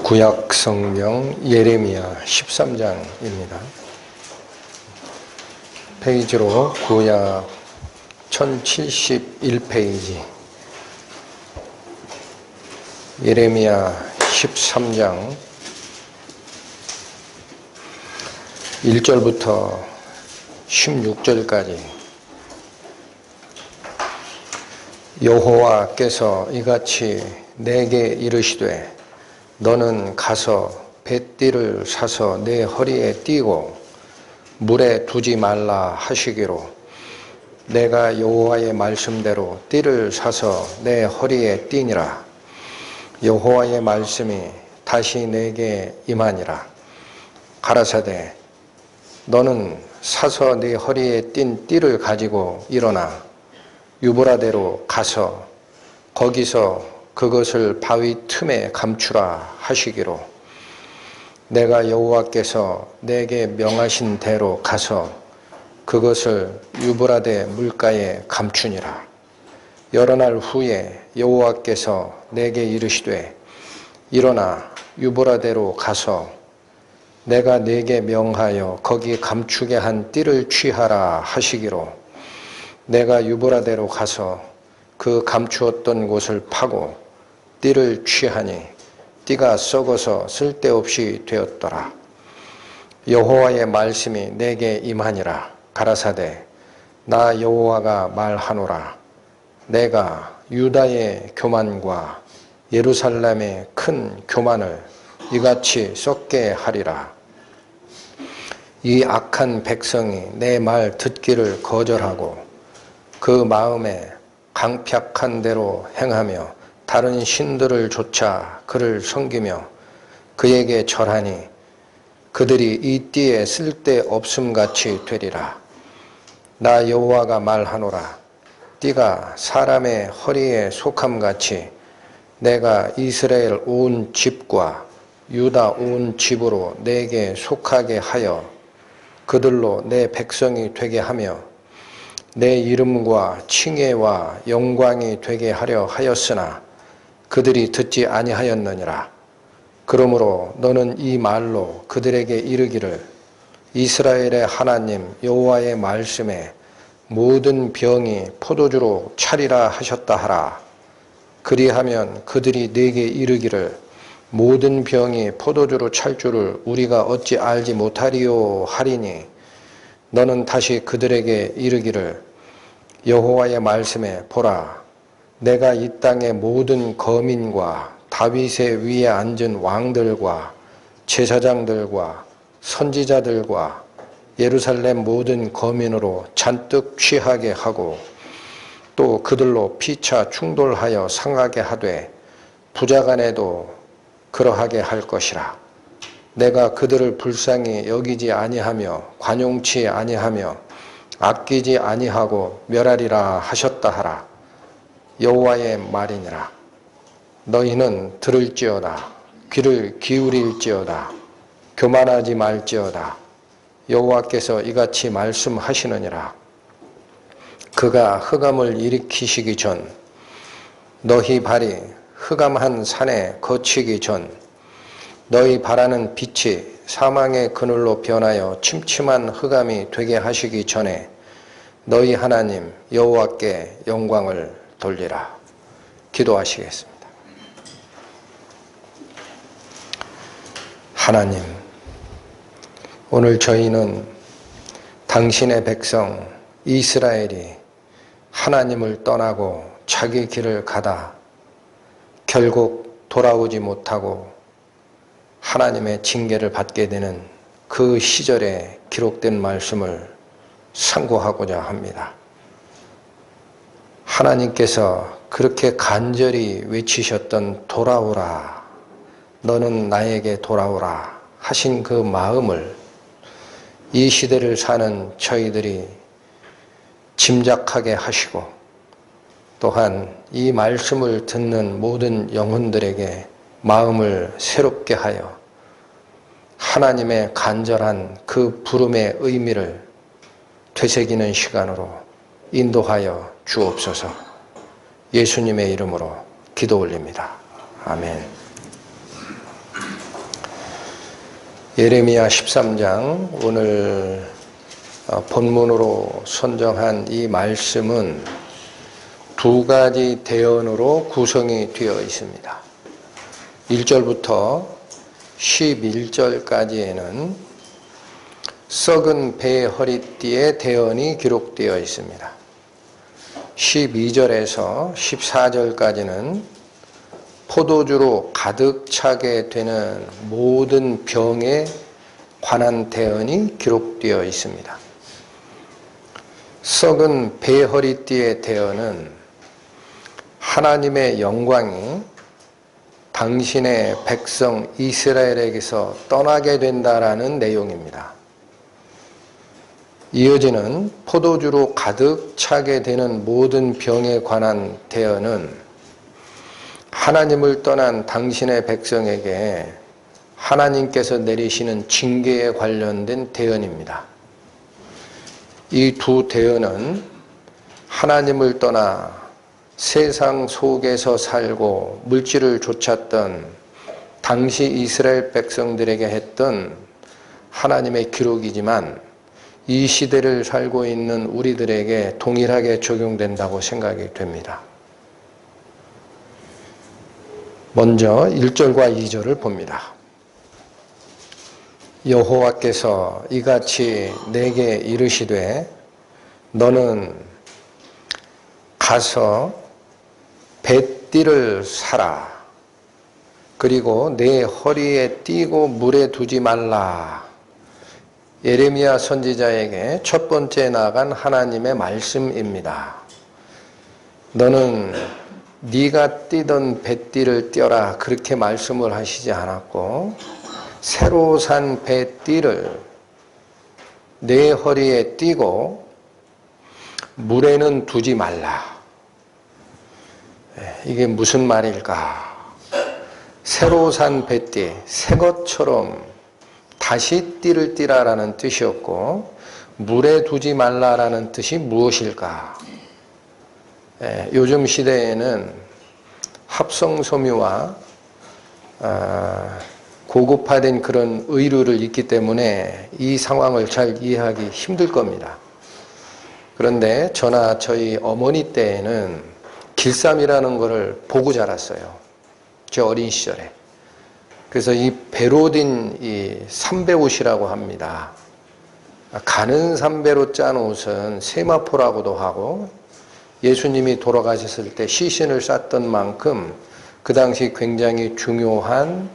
구약 성경 예레미야 13장입니다. 페이지로 구약 1071페이지 예레미야 13장 1절부터 16절까지 여호와께서 이같이 내게 이르시되 너는 가서 뱃띠를 사서 내 허리에 띠고 물에 두지 말라 하시기로 내가 여호와의 말씀대로 띠를 사서 내 허리에 띠니라. 여호와의 말씀이 다시 내게 임하니라. 가라사대 너는 사서 네 허리에 띈 띠를 가지고 일어나 유브라데로 가서 거기서 그것을 바위 틈에 감추라 하시기로 내가 여호와께서 내게 명하신 대로 가서 그것을 유브라데 물가에 감추니라. 여러 날 후에 여호와께서 내게 이르시되 일어나 유브라데로 가서 내가 내게 명하여 거기 감추게 한 띠를 취하라 하시기로 내가 유브라데로 가서 그 감추었던 곳을 파고 띠를 취하니 띠가 썩어서 쓸데없이 되었더라. 여호와의 말씀이 내게 임하니라. 가라사대 나 여호와가 말하노라. 내가 유다의 교만과 예루살렘의 큰 교만을 이같이 썩게 하리라. 이 악한 백성이 내 말 듣기를 거절하고 그 마음에 강팍한 대로 행하며 다른 신들을 좇아 그를 섬기며 그에게 절하니 그들이 이 띠에 쓸데없음같이 되리라. 나 여호와가 말하노라. 띠가 사람의 허리에 속함같이 내가 이스라엘 온 집과 유다 온 집으로 내게 속하게 하여 그들로 내 백성이 되게 하며 내 이름과 칭혜와 영광이 되게 하려 하였으나 그들이 듣지 아니하였느니라. 그러므로 너는 이 말로 그들에게 이르기를 이스라엘의 하나님 여호와의 말씀에 모든 병이 포도주로 차리라 하셨다 하라. 그리하면 그들이 네게 이르기를 모든 병이 포도주로 찰 줄을 우리가 어찌 알지 못하리요 하리니 너는 다시 그들에게 이르기를 여호와의 말씀에 보라 내가 이 땅의 모든 거민과 다윗의 위에 앉은 왕들과 제사장들과 선지자들과 예루살렘 모든 거민으로 잔뜩 취하게 하고 또 그들로 피차 충돌하여 상하게 하되 부자간에도 그러하게 할 것이라. 내가 그들을 불쌍히 여기지 아니하며 관용치 아니하며 아끼지 아니하고 멸하리라 하셨다 하라. 여호와의 말이니라. 너희는 들을지어다. 귀를 기울일지어다. 교만하지 말지어다. 여호와께서 이같이 말씀하시느니라. 그가 흑암을 일으키시기 전 너희 발이 흑암한 산에 거치기 전 너희 바라는 빛이 사망의 그늘로 변하여 침침한 흑암이 되게 하시기 전에 너희 하나님 여호와께 영광을 돌리라. 기도하시겠습니다. 하나님, 오늘 저희는 당신의 백성 이스라엘이 하나님을 떠나고 자기 길을 가다 결국 돌아오지 못하고 하나님의 징계를 받게 되는 그 시절에 기록된 말씀을 상고하고자 합니다. 하나님께서 그렇게 간절히 외치셨던 돌아오라, 너는 나에게 돌아오라 하신 그 마음을 이 시대를 사는 저희들이 짐작하게 하시고 또한 이 말씀을 듣는 모든 영혼들에게 마음을 새롭게 하여 하나님의 간절한 그 부름의 의미를 되새기는 시간으로 인도하여 주옵소서. 예수님의 이름으로 기도 올립니다. 아멘. 예레미야 13장 오늘 본문으로 선정한 이 말씀은 두 가지 대언으로 구성이 되어 있습니다. 1절부터 11절까지에는 썩은 배 허리띠의 대언이 기록되어 있습니다. 12절에서 14절까지는 포도주로 가득 차게 되는 모든 병에 관한 대언이 기록되어 있습니다. 썩은 배 허리띠의 대언은 하나님의 영광이 당신의 백성 이스라엘에게서 떠나게 된다라는 내용입니다. 이어지는 포도주로 가득 차게 되는 모든 병에 관한 대언은 하나님을 떠난 당신의 백성에게 하나님께서 내리시는 징계에 관련된 대언입니다. 이 두 대언은 하나님을 떠나 세상 속에서 살고 물질을 좇았던 당시 이스라엘 백성들에게 했던 하나님의 기록이지만 이 시대를 살고 있는 우리들에게 동일하게 적용된다고 생각이 됩니다. 먼저 1절과 2절을 봅니다. 여호와께서 이같이 내게 이르시되 너는 가서 뱃띠를 사라. 그리고 내 허리에 띠고 물에 두지 말라. 예레미야 선지자에게 첫 번째 나간 하나님의 말씀입니다. 너는 네가 띠던 뱃띠를 떼어라 그렇게 말씀을 하시지 않았고 새로 산 뱃띠를 내 허리에 띠고 물에는 두지 말라. 이게 무슨 말일까? 새로 산 뱃띠, 새 것처럼 다시 띠를 띠라라는 뜻이었고 물에 두지 말라라는 뜻이 무엇일까? 요즘 시대에는 합성섬유와 고급화된 그런 의류를 입기 때문에 이 상황을 잘 이해하기 힘들 겁니다. 그런데 저나 저희 어머니 때에는 길쌈이라는 것을 보고 자랐어요. 제 어린 시절에. 그래서 이 배로 된 이 삼배옷이라고 합니다. 가는 삼배로 짠 옷은 세마포라고도 하고 예수님이 돌아가셨을 때 시신을 쌌던 만큼 그 당시 굉장히 중요한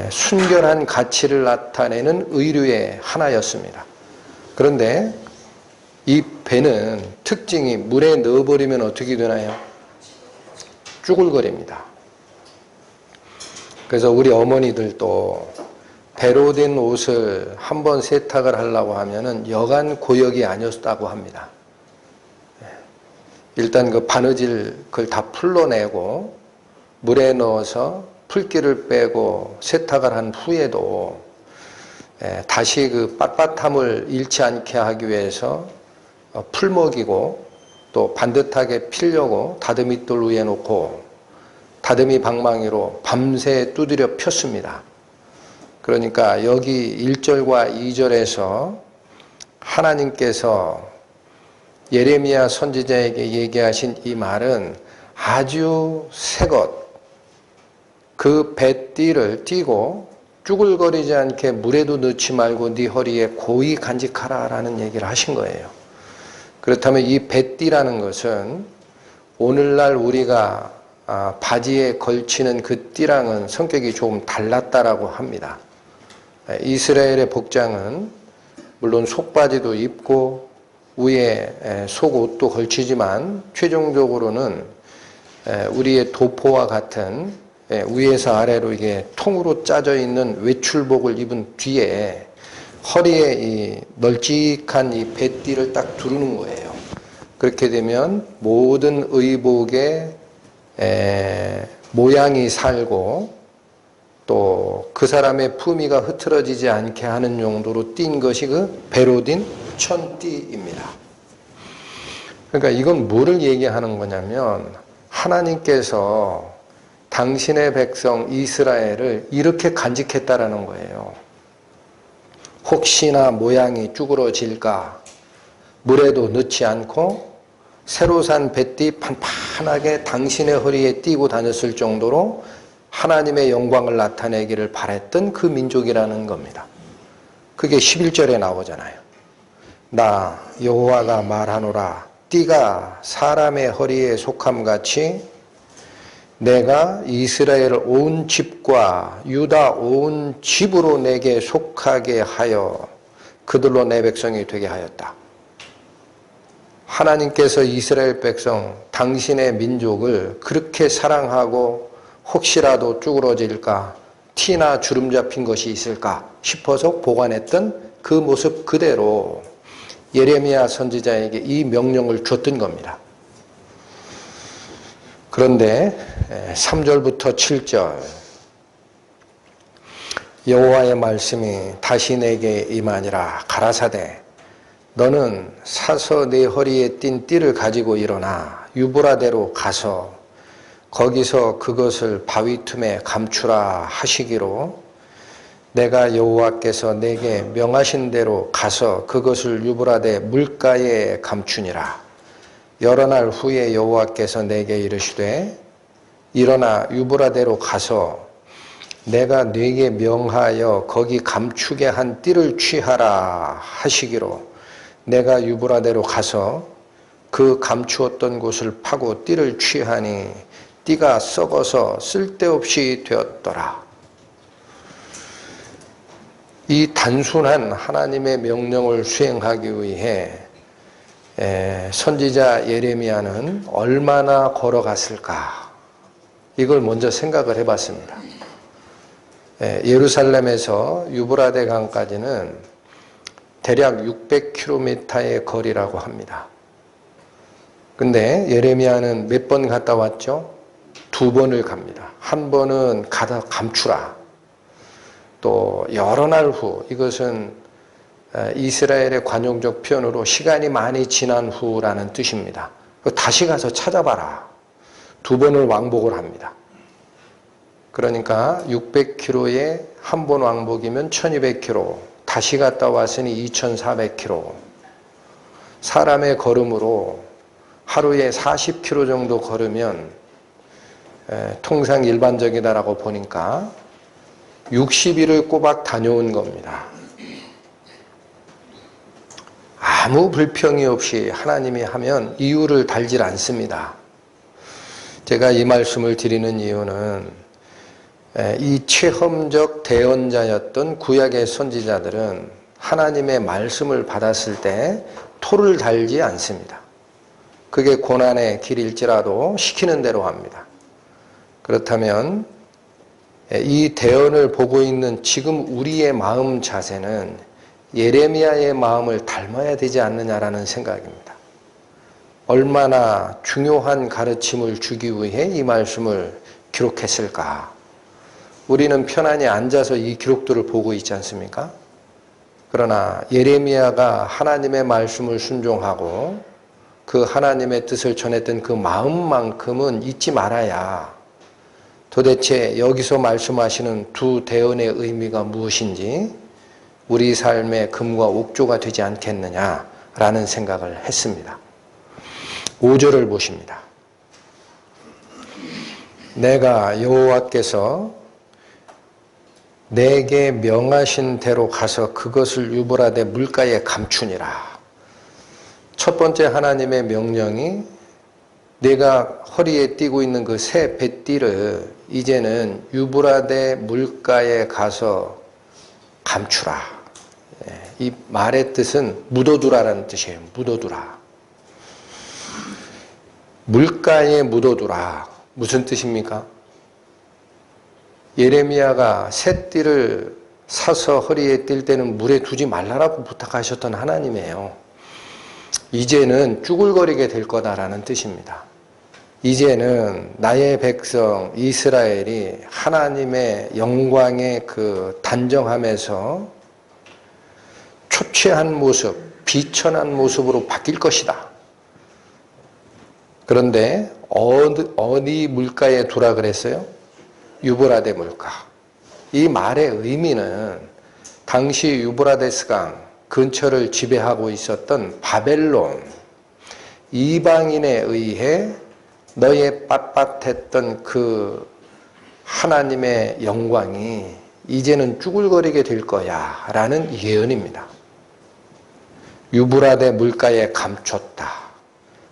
순결한 가치를 나타내는 의류의 하나였습니다. 그런데 이 배는 특징이 물에 넣어버리면 어떻게 되나요? 쭈글거립니다. 그래서 우리 어머니들도 배로 된 옷을 한번 세탁을 하려고 하면은 여간 고역이 아니었다고 합니다. 일단 그 바느질 그걸 다 풀러내고 물에 넣어서 풀기를 빼고 세탁을 한 후에도 다시 그 빳빳함을 잃지 않게 하기 위해서 풀 먹이고 또 반듯하게 필려고 다듬이돌 위에 놓고 다듬이 방망이로 밤새 두드려 폈습니다. 그러니까 여기 1절과 2절에서 하나님께서 예레미야 선지자에게 얘기하신 이 말은 아주 새 것, 그 뱃띠를 띠고 쭈글거리지 않게 물에도 넣지 말고 네 허리에 고이 간직하라 라는 얘기를 하신 거예요. 그렇다면 이 뱃띠라는 것은 오늘날 우리가 바지에 걸치는 그 띠랑은 성격이 조금 달랐다라고 합니다. 이스라엘의 복장은 물론 속바지도 입고 위에 속옷도 걸치지만 최종적으로는 우리의 도포와 같은 위에서 아래로 이게 통으로 짜져 있는 외출복을 입은 뒤에 허리에 이 널찍한 이 뱃띠를 딱 두르는 거예요. 그렇게 되면 모든 의복의 모양이 살고 또 그 사람의 품위가 흐트러지지 않게 하는 용도로 띈 것이 그 배로 된 천띠입니다. 그러니까 이건 뭐를 얘기하는 거냐면 하나님께서 당신의 백성 이스라엘을 이렇게 간직했다라는 거예요. 혹시나 모양이 쭈그러질까 물에도 넣지 않고 새로 산 뱃띠 판판하게 당신의 허리에 띠고 다녔을 정도로 하나님의 영광을 나타내기를 바랬던 그 민족이라는 겁니다. 그게 11절에 나오잖아요. 나 여호와가 말하노라 띠가 사람의 허리에 속함같이 내가 이스라엘 온 집과 유다 온 집으로 내게 속하게 하여 그들로 내 백성이 되게 하였다. 하나님께서 이스라엘 백성, 당신의 민족을 그렇게 사랑하고 혹시라도 쭈그러질까, 티나 주름 잡힌 것이 있을까 싶어서 보관했던 그 모습 그대로 예레미야 선지자에게 이 명령을 줬던 겁니다. 그런데 3절부터 7절 여호와의 말씀이 다시 내게 임하니라 가라사대 너는 사서 내 허리에 띈 띠를 가지고 일어나 유브라데로 가서 거기서 그것을 바위 틈에 감추라 하시기로 내가 여호와께서 내게 명하신 대로 가서 그것을 유브라데 물가에 감추니라. 여러 날 후에 여호와께서 내게 이르시되 일어나 유브라데로 가서 내가 네게 명하여 거기 감추게 한 띠를 취하라 하시기로 내가 유브라데로 가서 그 감추었던 곳을 파고 띠를 취하니 띠가 썩어서 쓸데없이 되었더라. 이 단순한 하나님의 명령을 수행하기 위해 선지자 예레미야는 얼마나 걸어갔을까? 이걸 먼저 생각을 해봤습니다. 예루살렘에서 유브라데 강까지는 대략 600km의 거리라고 합니다. 근데 예레미야는 몇 번 갔다 왔죠? 2번을 갑니다. 한 번은 가다 감추라. 또 여러 날 후, 이것은 이스라엘의 관용적 표현으로 시간이 많이 지난 후라는 뜻입니다. 다시 가서 찾아봐라. 2번을 왕복을 합니다. 그러니까 600km에 한 번 왕복이면 1200km, 다시 갔다 왔으니 2400km. 사람의 걸음으로 하루에 40km 정도 걸으면 통상 일반적이다라고 보니까 60일을 꼬박 다녀온 겁니다. 아무 불평이 없이 하나님이 하면 이유를 달질 않습니다. 제가 이 말씀을 드리는 이유는 이 체험적 대언자였던 구약의 선지자들은 하나님의 말씀을 받았을 때 토를 달지 않습니다. 그게 고난의 길일지라도 시키는 대로 합니다. 그렇다면 이 대언을 보고 있는 지금 우리의 마음 자세는 예레미야의 마음을 닮아야 되지 않느냐라는 생각입니다. 얼마나 중요한 가르침을 주기 위해 이 말씀을 기록했을까? 우리는 편안히 앉아서 이 기록들을 보고 있지 않습니까? 그러나 예레미야가 하나님의 말씀을 순종하고 그 하나님의 뜻을 전했던 그 마음만큼은 잊지 말아야 도대체 여기서 말씀하시는 두 대언의 의미가 무엇인지 우리 삶의 금과 옥조가 되지 않겠느냐라는 생각을 했습니다. 5절을 보십니다. 내가 여호와께서 내게 명하신 대로 가서 그것을 유브라데 물가에 감추니라. 첫 번째 하나님의 명령이 내가 허리에 띠고 있는 그 새 뱃띠를 이제는 유브라데 물가에 가서 감추라. 이 말의 뜻은 묻어두라라는 뜻이에요. 묻어두라. 물가에 묻어두라. 무슨 뜻입니까? 예레미야가 새 띠를 사서 허리에 띌 때는 물에 두지 말라라고 부탁하셨던 하나님이에요. 이제는 쭈글거리게 될 거다라는 뜻입니다. 이제는 나의 백성 이스라엘이 하나님의 영광의 그 단정함에서 초췌한 모습, 비천한 모습으로 바뀔 것이다. 그런데 어디 물가에 두라 그랬어요? 유브라데 물가. 이 말의 의미는 당시 유브라데스강 근처를 지배하고 있었던 바벨론 이방인에 의해 너의 빳빳했던 그 하나님의 영광이 이제는 쭈글거리게 될 거야 라는 예언입니다. 유브라데 물가에 감췄다.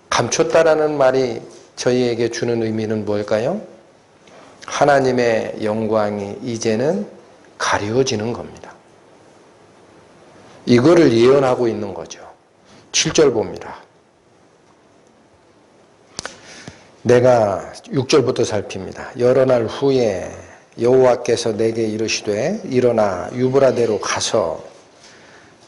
감췄다라는 말이 저희에게 주는 의미는 뭘까요? 하나님의 영광이 이제는 가려지는 겁니다. 이거를 예언하고 있는 거죠. 7절 봅니다. 내가 6절부터 살핍니다. 여러 날 후에 여호와께서 내게 이르시되 일어나 유브라데로 가서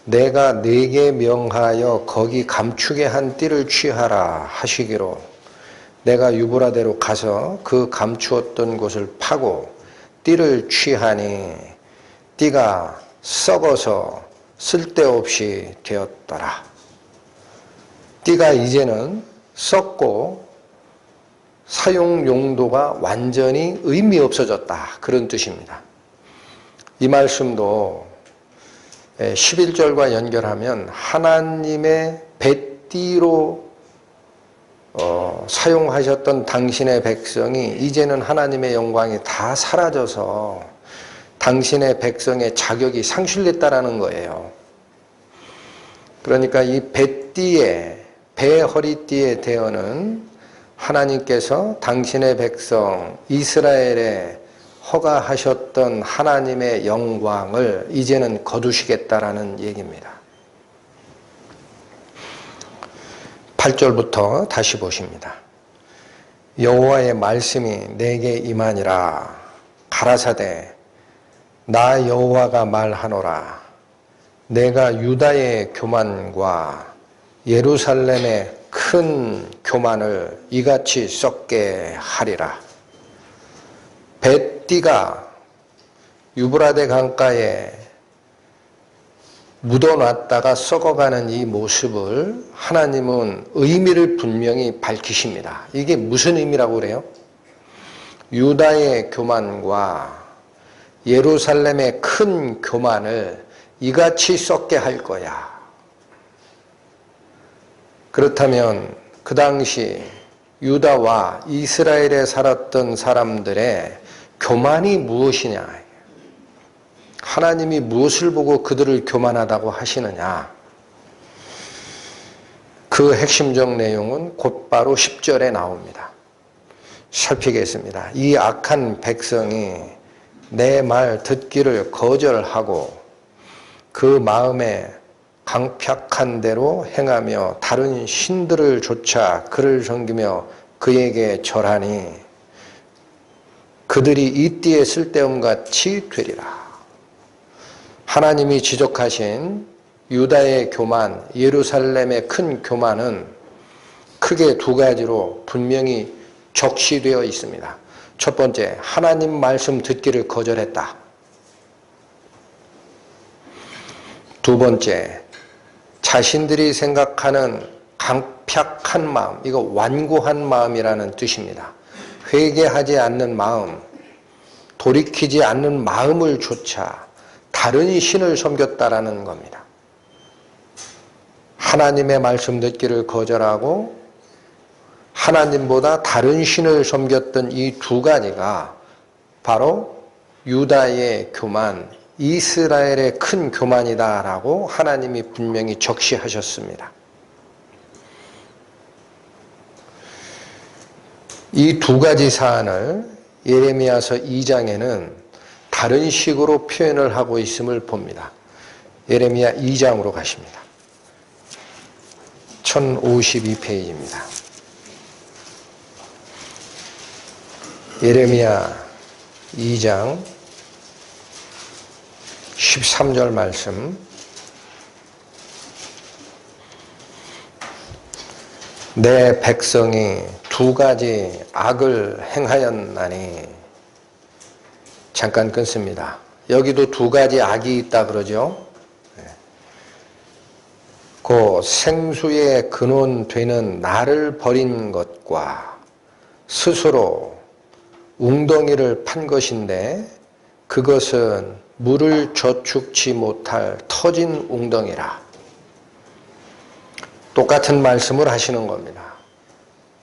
내가 네게 명하여 거기 감추게 한 띠를 취하라 하시기로 내가 유브라데로 가서 그 감추었던 곳을 파고 띠를 취하니 띠가 썩어서 쓸데없이 되었더라. 띠가 이제는 썩고 사용 용도가 완전히 의미 없어졌다. 그런 뜻입니다. 이 말씀도 11절과 연결하면 하나님의 뱃띠로 사용하셨던 당신의 백성이 이제는 하나님의 영광이 다 사라져서 당신의 백성의 자격이 상실됐다라는 거예요. 그러니까 이 뱃띠에, 배 허리띠에 대어는 하나님께서 당신의 백성 이스라엘에 허가하셨던 하나님의 영광을 이제는 거두시겠다라는 얘기입니다. 8절부터 다시 보십니다. 여호와의 말씀이 내게 임하니라. 가라사대 나 여호와가 말하노라. 내가 유다의 교만과 예루살렘의 큰 교만을 이같이 썩게 하리라. 뱃띠가 유브라데 강가에 묻어놨다가 썩어가는 이 모습을 하나님은 의미를 분명히 밝히십니다. 이게 무슨 의미라고 그래요? 유다의 교만과 예루살렘의 큰 교만을 이같이 썩게 할 거야. 그렇다면 그 당시 유다와 이스라엘에 살았던 사람들의 교만이 무엇이냐? 하나님이 무엇을 보고 그들을 교만하다고 하시느냐? 그 핵심적 내용은 곧바로 10절에 나옵니다. 살피겠습니다. 이 악한 백성이 내 말 듣기를 거절하고 그 마음에 강팍한 대로 행하며 다른 신들을 좇아 그를 섬기며 그에게 절하니 그들이 이 띠에 쓸데없같이 되리라. 하나님이 지적하신 유다의 교만, 예루살렘의 큰 교만은 크게 두 가지로 분명히 적시되어 있습니다. 첫 번째, 하나님 말씀 듣기를 거절했다. 두 번째, 자신들이 생각하는 강팍한 마음, 이거 완고한 마음이라는 뜻입니다. 회개하지 않는 마음, 돌이키지 않는 마음을 조차 다른 신을 섬겼다라는 겁니다. 하나님의 말씀 듣기를 거절하고 하나님보다 다른 신을 섬겼던 이 두 가지가 바로 유다의 교만, 이스라엘의 큰 교만이다라고 하나님이 분명히 적시하셨습니다. 이 두 가지 사안을 예레미야서 2장에는 다른 식으로 표현을 하고 있음을 봅니다. 예레미야 2장으로 가십니다. 1052페이지입니다. 예레미야 2장 13절 말씀. 내 백성이 두 가지 악을 행하였나니. 잠깐 끊습니다. 여기도 두 가지 악이 있다 그러죠. 그 생수의 근원 되는 나를 버린 것과 스스로 웅덩이를 판 것인데 그것은 물을 저축치 못할 터진 웅덩이라. 똑같은 말씀을 하시는 겁니다.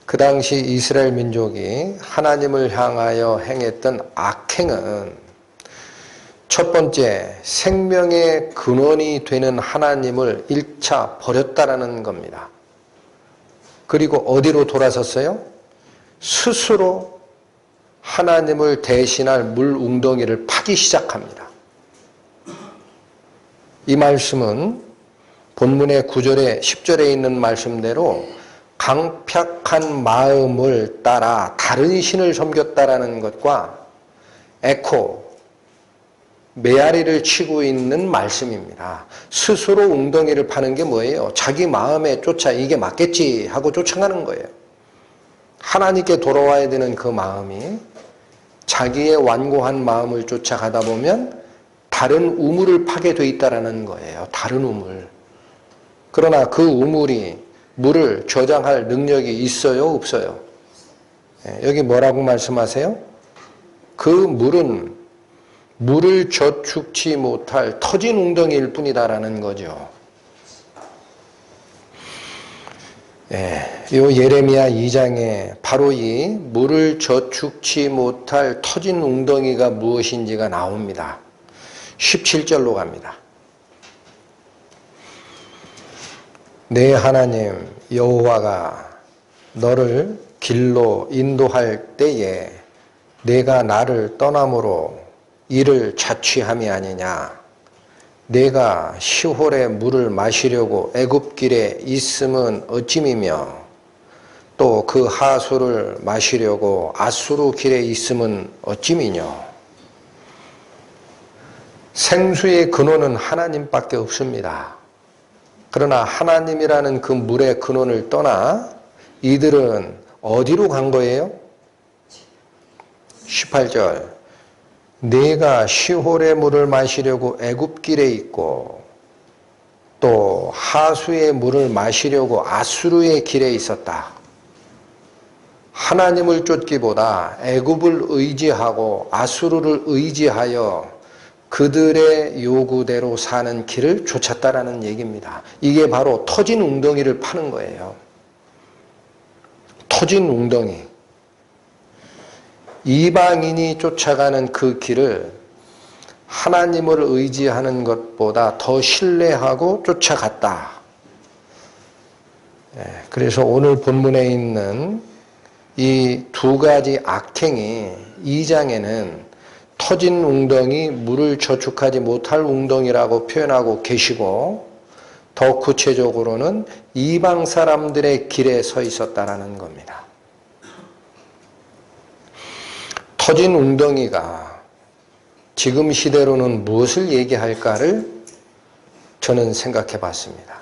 그 당시 이스라엘 민족이 하나님을 향하여 행했던 악행은 첫 번째, 생명의 근원이 되는 하나님을 1차 버렸다라는 겁니다. 그리고 어디로 돌아섰어요? 스스로 하나님을 대신할 물 웅덩이를 파기 시작합니다. 이 말씀은 본문의 9절에 10절에 있는 말씀대로 강팍한 마음을 따라 다른 신을 섬겼다라는 것과 에코, 메아리를 치고 있는 말씀입니다. 스스로 웅덩이를 파는 게 뭐예요? 자기 마음에 쫓아 이게 맞겠지 하고 쫓아가는 거예요. 하나님께 돌아와야 되는 그 마음이 자기의 완고한 마음을 쫓아가다 보면 다른 우물을 파게 돼 있다라는 거예요. 다른 우물. 그러나 그 우물이 물을 저장할 능력이 있어요? 없어요? 여기 뭐라고 말씀하세요? 그 물은 물을 저축치 못할 터진 웅덩이일 뿐이다라는 거죠. 요 예레미야 2장에 바로 이 물을 저축치 못할 터진 웅덩이가 무엇인지가 나옵니다. 17절로 갑니다. 내 하나님 여호와가 너를 길로 인도할 때에 내가 나를 떠남으로 이를 자취함이 아니냐. 내가 시홀의 물을 마시려고 애굽길에 있음은 어찌미며 또 그 하수를 마시려고 아수르 길에 있음은 어찌미뇨. 생수의 근원은 하나님밖에 없습니다. 그러나 하나님이라는 그 물의 근원을 떠나 이들은 어디로 간 거예요? 18절. 내가 시홀의 물을 마시려고 애굽길에 있고 또 하수의 물을 마시려고 아수르의 길에 있었다. 하나님을 쫓기보다 애굽을 의지하고 아수르를 의지하여 그들의 요구대로 사는 길을 쫓았다라는 얘기입니다. 이게 바로 터진 웅덩이를 파는 거예요. 터진 웅덩이. 이방인이 쫓아가는 그 길을 하나님을 의지하는 것보다 더 신뢰하고 쫓아갔다. 그래서 오늘 본문에 있는 이 두 가지 악행이 2장에는 터진 웅덩이, 물을 저축하지 못할 웅덩이라고 표현하고 계시고 더 구체적으로는 이방 사람들의 길에 서 있었다라는 겁니다. 터진 웅덩이가 지금 시대로는 무엇을 얘기할까를 저는 생각해 봤습니다.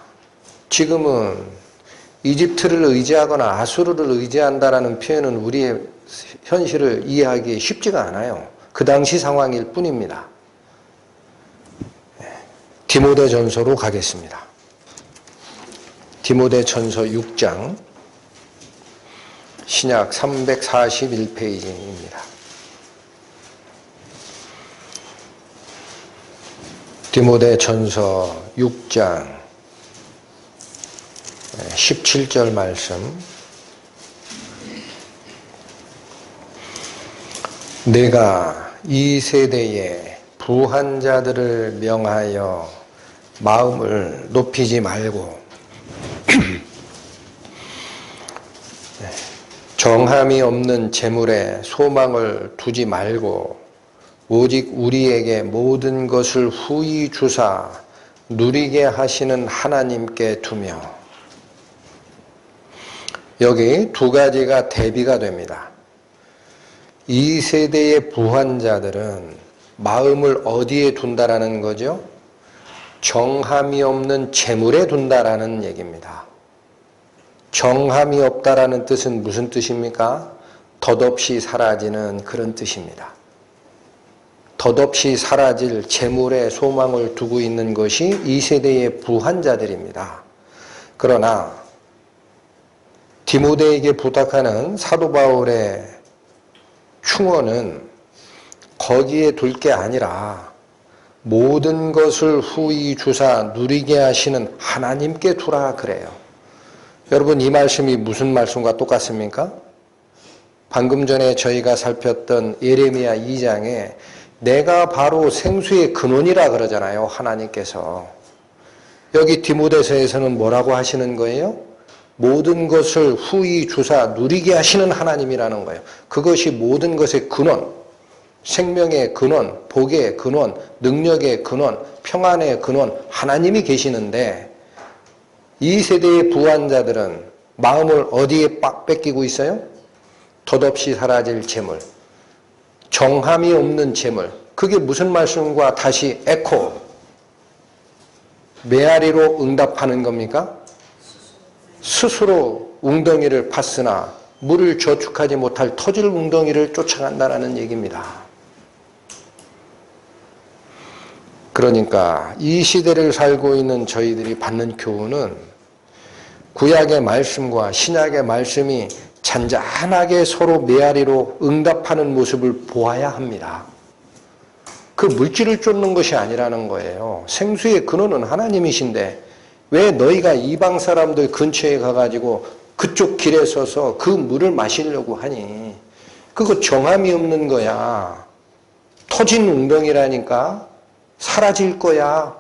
지금은 이집트를 의지하거나 아수르를 의지한다라는 표현은 우리의 현실을 이해하기 쉽지가 않아요. 그 당시 상황일 뿐입니다. 디모데전서로 가겠습니다. 디모데전서 6장 신약 341페이지입니다. 디모데전서 6장 17절 말씀. 내가 이 세대에 부한 자들을 명하여 마음을 높이지 말고 정함이 없는 재물에 소망을 두지 말고 오직 우리에게 모든 것을 후히 주사 누리게 하시는 하나님께 두며. 여기 두 가지가 대비가 됩니다. 이 세대의 부한 자들은 마음을 어디에 둔다라는 거죠? 정함이 없는 재물에 둔다라는 얘기입니다. 정함이 없다라는 뜻은 무슨 뜻입니까? 덧없이 사라지는 그런 뜻입니다. 덧없이 사라질 재물에 소망을 두고 있는 것이 이 세대의 부한 자들입니다. 그러나 디모데에게 부탁하는 사도 바울의 충언은 거기에 둘 게 아니라 모든 것을 후히 주사 누리게 하시는 하나님께 두라 그래요. 여러분, 이 말씀이 무슨 말씀과 똑같습니까? 방금 전에 저희가 살폈던 예레미야 2장에 내가 바로 생수의 근원이라 그러잖아요, 하나님께서. 여기 디모데서에서는 뭐라고 하시는 거예요? 모든 것을 후히 주사 누리게 하시는 하나님이라는 거예요. 그것이 모든 것의 근원, 생명의 근원, 복의 근원, 능력의 근원, 평안의 근원, 하나님이 계시는데 이 세대의 부한자들은 마음을 어디에 빡 뺏기고 있어요? 덧없이 사라질 재물, 정함이 없는 재물. 그게 무슨 말씀과 다시 에코, 메아리로 응답하는 겁니까? 스스로 웅덩이를 팠으나 물을 저축하지 못할 터질 웅덩이를 쫓아간다는 얘기입니다. 그러니까 이 시대를 살고 있는 저희들이 받는 교훈은 구약의 말씀과 신약의 말씀이 잔잔하게 서로 메아리로 응답하는 모습을 보아야 합니다. 그 물질을 쫓는 것이 아니라는 거예요. 생수의 근원은 하나님이신데 왜 너희가 이방 사람들 근처에 가가지고 그쪽 길에 서서 그 물을 마시려고 하니? 그거 정함이 없는 거야. 터진 웅덩이라니까. 사라질 거야.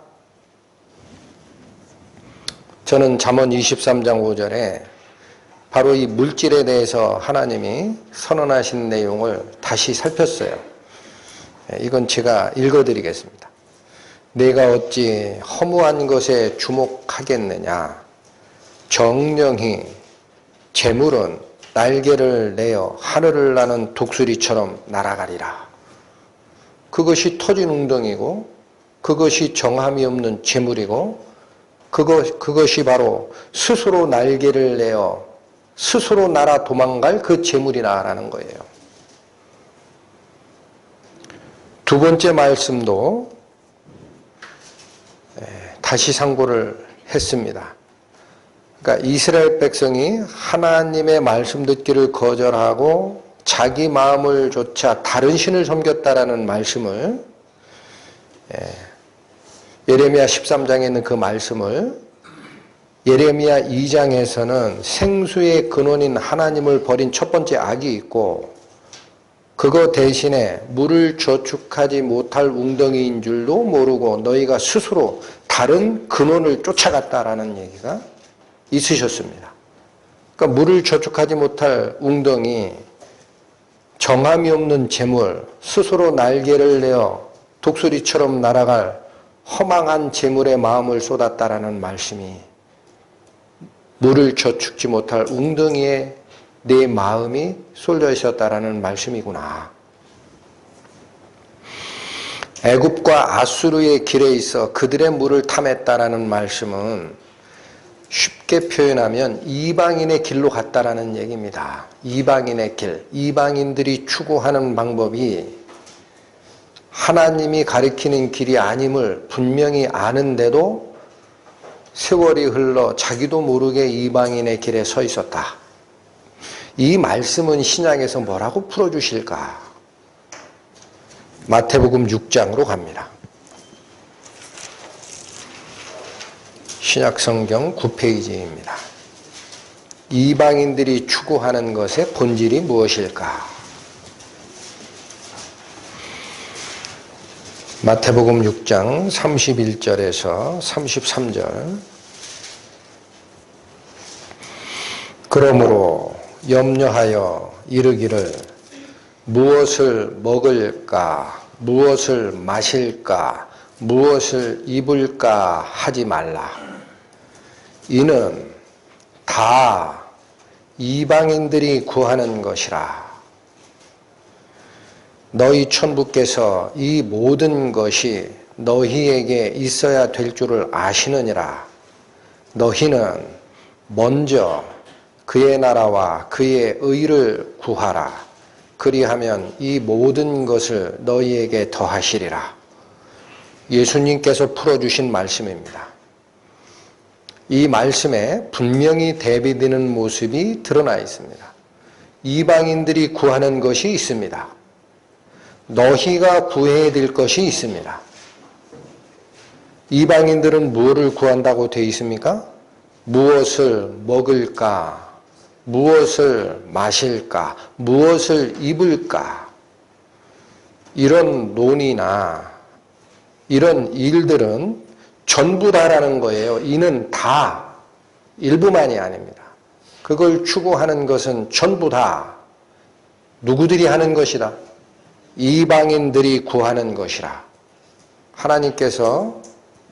저는 잠언 23장 5절에 바로 이 물질에 대해서 하나님이 선언하신 내용을 다시 살폈어요. 이건 제가 읽어드리겠습니다. 내가 어찌 허무한 것에 주목하겠느냐. 정령히 재물은 날개를 내어 하늘을 나는 독수리처럼 날아가리라. 그것이 터진 웅덩이고 그것이 정함이 없는 재물이고 그것이 바로 스스로 날개를 내어 스스로 날아 도망갈 그 재물이라는 거예요. 두 번째 말씀도 다시 상고를 했습니다. 그러니까 이스라엘 백성이 하나님의 말씀 듣기를 거절하고 자기 마음을 조차 다른 신을 섬겼다라는 말씀을 예레미야 13장에 있는 그 말씀을 예레미야 2장에서는 생수의 근원인 하나님을 버린 첫 번째 악이 있고 그거 대신에 물을 저축하지 못할 웅덩이인 줄도 모르고 너희가 스스로 다른 근원을 쫓아갔다라는 얘기가 있으셨습니다. 그러니까 물을 저축하지 못할 웅덩이, 정함이 없는 재물, 스스로 날개를 내어 독수리처럼 날아갈 허망한 재물에 마음을 쏟았다라는 말씀이 물을 저축지 못할 웅덩이에 내 마음이 쏠려 있었다라는 말씀이구나. 애굽과 아수르의 길에 있어 그들의 물을 탐했다라는 말씀은 쉽게 표현하면 이방인의 길로 갔다라는 얘기입니다. 이방인의 길, 이방인들이 추구하는 방법이 하나님이 가리키는 길이 아님을 분명히 아는데도 세월이 흘러 자기도 모르게 이방인의 길에 서 있었다. 이 말씀은 신약에서 뭐라고 풀어주실까? 마태복음 6장으로 갑니다. 신약성경 9페이지입니다. 이방인들이 추구하는 것의 본질이 무엇일까? 마태복음 6장 31절에서 33절. 그러므로 염려하여 이르기를 무엇을 먹을까, 무엇을 마실까, 무엇을 입을까 하지 말라. 이는 다 이방인들이 구하는 것이라. 너희 천부께서 이 모든 것이 너희에게 있어야 될 줄을 아시느니라. 너희는 먼저 그의 나라와 그의 의를 구하라. 그리하면 이 모든 것을 너희에게 더하시리라. 예수님께서 풀어주신 말씀입니다. 이 말씀에 분명히 대비되는 모습이 드러나 있습니다. 이방인들이 구하는 것이 있습니다. 너희가 구해야 될 것이 있습니다. 이방인들은 무엇을 구한다고 되어 있습니까? 무엇을 먹을까? 무엇을 마실까? 무엇을 입을까? 이런 논의나 이런 일들은 전부 다라는 거예요. 이는 다, 일부만이 아닙니다. 그걸 추구하는 것은 전부 다 누구들이 하는 것이다? 이방인들이 구하는 것이라. 하나님께서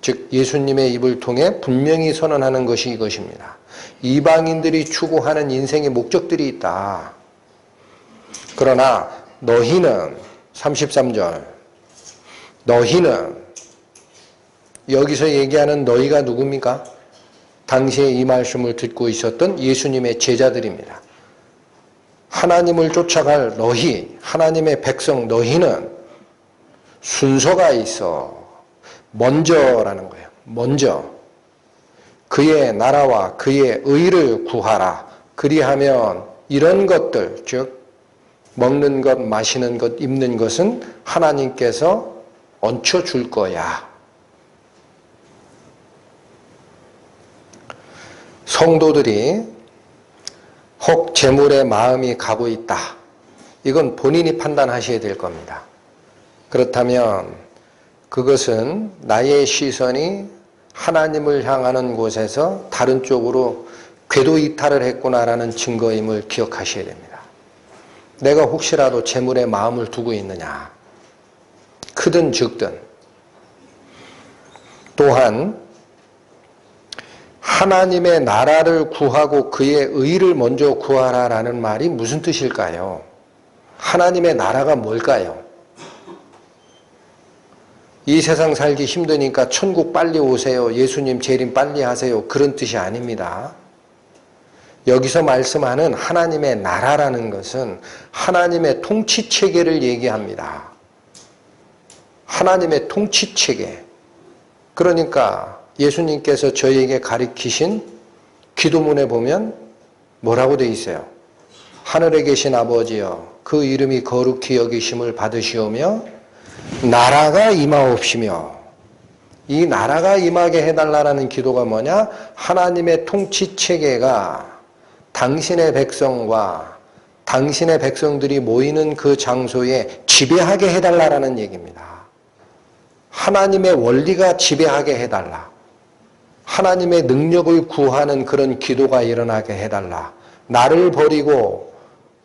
즉 예수님의 입을 통해 분명히 선언하는 것이 이것입니다. 이방인들이 추구하는 인생의 목적들이 있다. 그러나 너희는 33절 너희는 여기서 얘기하는 너희가 누굽니까? 당시에 이 말씀을 듣고 있었던 예수님의 제자들입니다. 하나님을 쫓아갈 너희, 하나님의 백성 너희는 순서가 있어. 먼저라는 거예요. 먼저 그의 나라와 그의 의를 구하라. 그리하면 이런 것들, 즉 먹는 것, 마시는 것, 입는 것은 하나님께서 얹혀 줄 거야. 성도들이 혹 재물에 마음이 가고 있다. 이건 본인이 판단하셔야 될 겁니다. 그렇다면 그것은 나의 시선이 하나님을 향하는 곳에서 다른 쪽으로 궤도 이탈을 했구나라는 증거임을 기억하셔야 됩니다. 내가 혹시라도 재물에 마음을 두고 있느냐. 크든 적든. 또한 하나님의 나라를 구하고 그의 의를 먼저 구하라라는 말이 무슨 뜻일까요? 하나님의 나라가 뭘까요? 이 세상 살기 힘드니까 천국 빨리 오세요. 예수님 재림 빨리 하세요. 그런 뜻이 아닙니다. 여기서 말씀하는 하나님의 나라라는 것은 하나님의 통치체계를 얘기합니다. 하나님의 통치체계. 그러니까 예수님께서 저희에게 가르치신 기도문에 보면 뭐라고 되어 있어요? 하늘에 계신 아버지여 그 이름이 거룩히 여기심을 받으시오며 나라가 임하옵시며. 이 나라가 임하게 해달라는 기도가 뭐냐? 하나님의 통치체계가 당신의 백성과 당신의 백성들이 모이는 그 장소에 지배하게 해달라는 얘기입니다. 하나님의 원리가 지배하게 해달라. 하나님의 능력을 구하는 그런 기도가 일어나게 해달라. 나를 버리고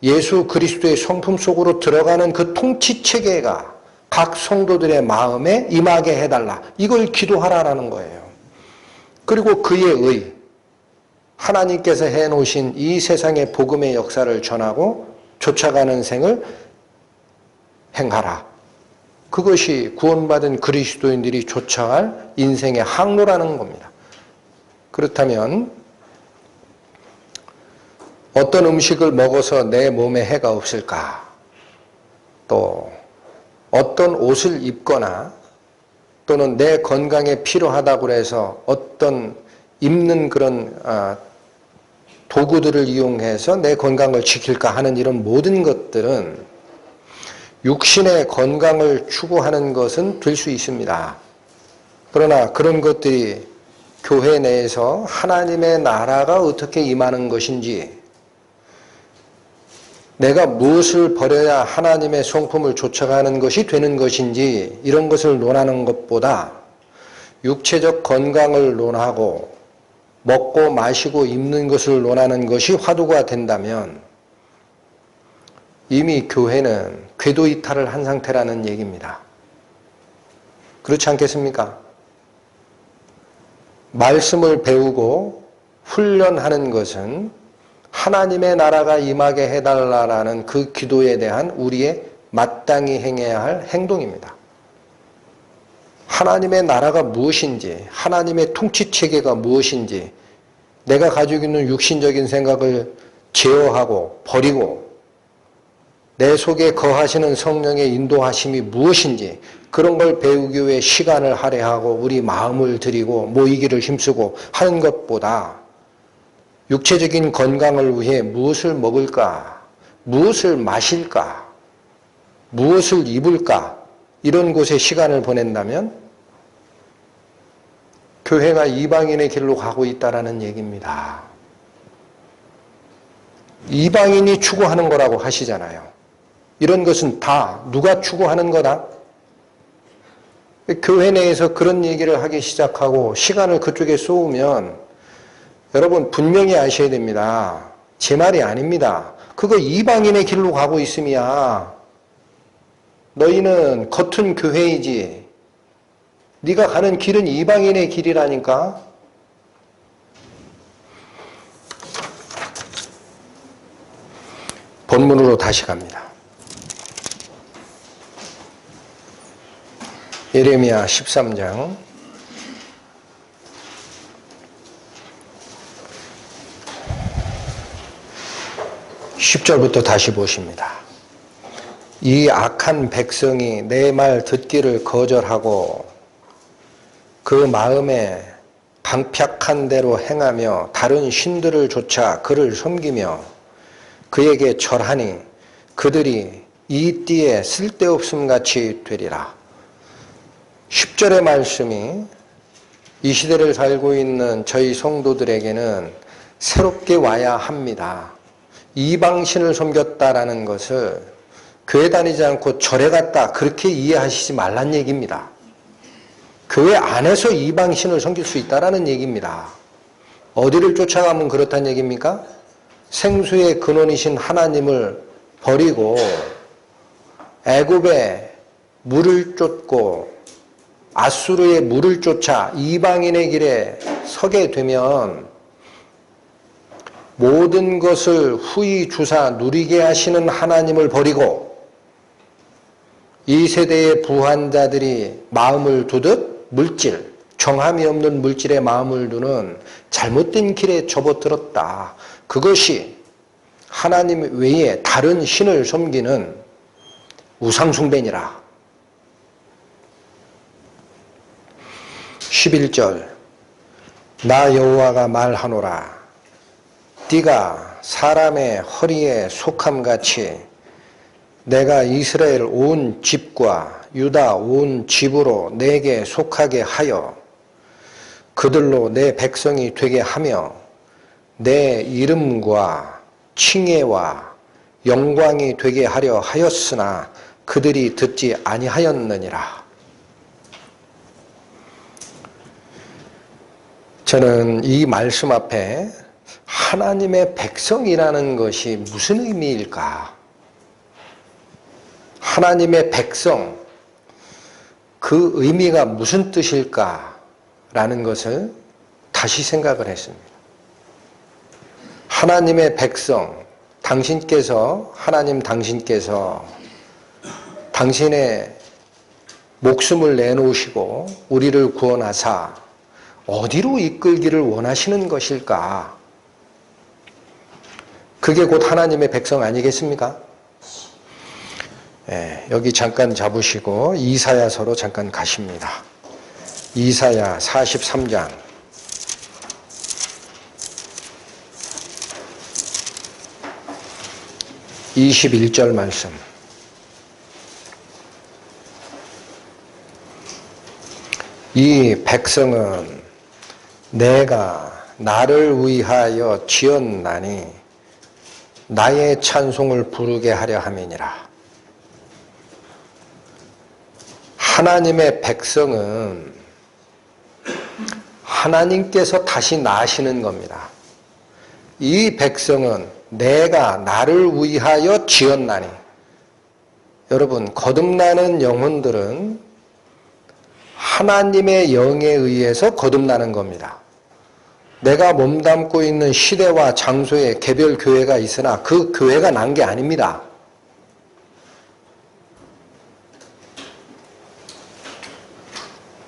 예수 그리스도의 성품 속으로 들어가는 그 통치체계가 각 성도들의 마음에 임하게 해달라. 이걸 기도하라라는 거예요. 그리고 그의 의, 하나님께서 해놓으신 이 세상의 복음의 역사를 전하고 쫓아가는 생을 행하라. 그것이 구원받은 그리스도인들이 쫓아갈 인생의 항로라는 겁니다. 그렇다면 어떤 음식을 먹어서 내 몸에 해가 없을까? 또 어떤 옷을 입거나 또는 내 건강에 필요하다고 해서 어떤 입는 그런 도구들을 이용해서 내 건강을 지킬까 하는 이런 모든 것들은 육신의 건강을 추구하는 것은 될 수 있습니다. 그러나 그런 것들이 교회 내에서 하나님의 나라가 어떻게 임하는 것인지, 내가 무엇을 버려야 하나님의 성품을 쫓아가는 것이 되는 것인지 이런 것을 논하는 것보다 육체적 건강을 논하고 먹고 마시고 입는 것을 논하는 것이 화두가 된다면 이미 교회는 궤도 이탈을 한 상태라는 얘기입니다. 그렇지 않겠습니까? 말씀을 배우고 훈련하는 것은 하나님의 나라가 임하게 해달라는 그 기도에 대한 우리의 마땅히 행해야 할 행동입니다. 하나님의 나라가 무엇인지, 하나님의 통치체계가 무엇인지, 내가 가지고 있는 육신적인 생각을 제어하고 버리고 내 속에 거하시는 성령의 인도하심이 무엇인지 그런 걸 배우기 위해 시간을 할애하고 우리 마음을 들이고 모이기를 힘쓰고 하는 것보다 육체적인 건강을 위해 무엇을 먹을까? 무엇을 마실까? 무엇을 입을까? 이런 곳에 시간을 보낸다면 교회가 이방인의 길로 가고 있다라는 얘기입니다. 이방인이 추구하는 거라고 하시잖아요. 이런 것은 다 누가 추구하는 거다? 교회 내에서 그런 얘기를 하기 시작하고 시간을 그쪽에 쏘으면 여러분 분명히 아셔야 됩니다. 제 말이 아닙니다. 그거 이방인의 길로 가고 있음이야. 너희는 겉은 교회이지. 네가 가는 길은 이방인의 길이라니까. 본문으로 다시 갑니다. 예레미야 13장 10절부터 다시 보십니다. 이 악한 백성이 내 말 듣기를 거절하고 그 마음에 방백한 대로 행하며 다른 신들을 좇아 그를 섬기며 그에게 절하니 그들이 이 띠에 쓸데없음 같이 되리라. 10절의 말씀이 이 시대를 살고 있는 저희 성도들에게는 새롭게 와야 합니다. 이방신을 섬겼다라는 것을 교회 다니지 않고 절에 갔다 그렇게 이해하시지 말란 얘기입니다. 교회 안에서 이방신을 섬길 수 있다라는 얘기입니다. 어디를 쫓아가면 그렇다는 얘기입니까? 생수의 근원이신 하나님을 버리고 애굽의 물을 쫓고 아수르의 물을 쫓아 이방인의 길에 서게 되면 모든 것을 후히 주사 누리게 하시는 하나님을 버리고 이 세대의 부한자들이 마음을 두듯 물질, 정함이 없는 물질에 마음을 두는 잘못된 길에 접어들었다. 그것이 하나님 외에 다른 신을 섬기는 우상숭배니라. 11절 나 여호와가 말하노라. 네가 사람의 허리에 속함같이 내가 이스라엘 온 집과 유다 온 집으로 내게 속하게 하여 그들로 내 백성이 되게 하며 내 이름과 칭혜와 영광이 되게 하려 하였으나 그들이 듣지 아니하였느니라. 저는 이 말씀 앞에 하나님의 백성이라는 것이 무슨 의미일까? 하나님의 백성, 그 의미가 무슨 뜻일까라는 것을 다시 생각을 했습니다. 하나님의 백성, 하나님 당신께서 당신의 목숨을 내놓으시고 우리를 구원하사 어디로 이끌기를 원하시는 것일까? 그게 곧 하나님의 백성 아니겠습니까? 여기 잠깐 잡으시고 이사야서로 잠깐 가십니다. 이사야 43장 21절 말씀. 이 백성은 내가 나를 위하여 지었나니 나의 찬송을 부르게 하려 함이니라. 하나님의 백성은 하나님께서 다시 낳으시는 겁니다. 이 백성은 내가 나를 위하여 지었나니. 여러분, 거듭나는 영혼들은 하나님의 영에 의해서 거듭나는 겁니다. 내가 몸담고 있는 시대와 장소에 개별 교회가 있으나 그 교회가 난 게 아닙니다.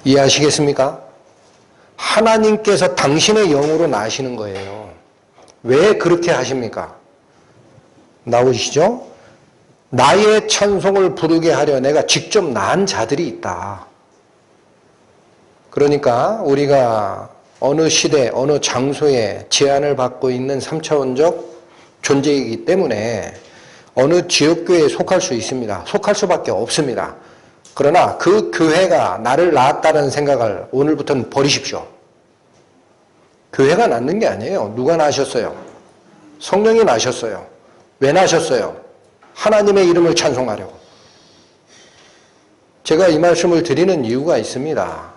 이해하시겠습니까? 하나님께서 당신의 영으로 나시는 거예요. 왜 그렇게 하십니까? 나오시죠? 나의 찬송을 부르게 하려 내가 직접 낳은 자들이 있다. 그러니까 우리가 어느 시대, 어느 장소에 제한을 받고 있는 3차원적 존재이기 때문에 어느 지역교회에 속할 수 있습니다. 속할 수밖에 없습니다. 그러나 그 교회가 나를 낳았다는 생각을 오늘부터는 버리십시오. 교회가 낳는 게 아니에요. 누가 낳으셨어요? 성령이 낳으셨어요. 왜 낳으셨어요? 하나님의 이름을 찬송하려고. 제가 이 말씀을 드리는 이유가 있습니다.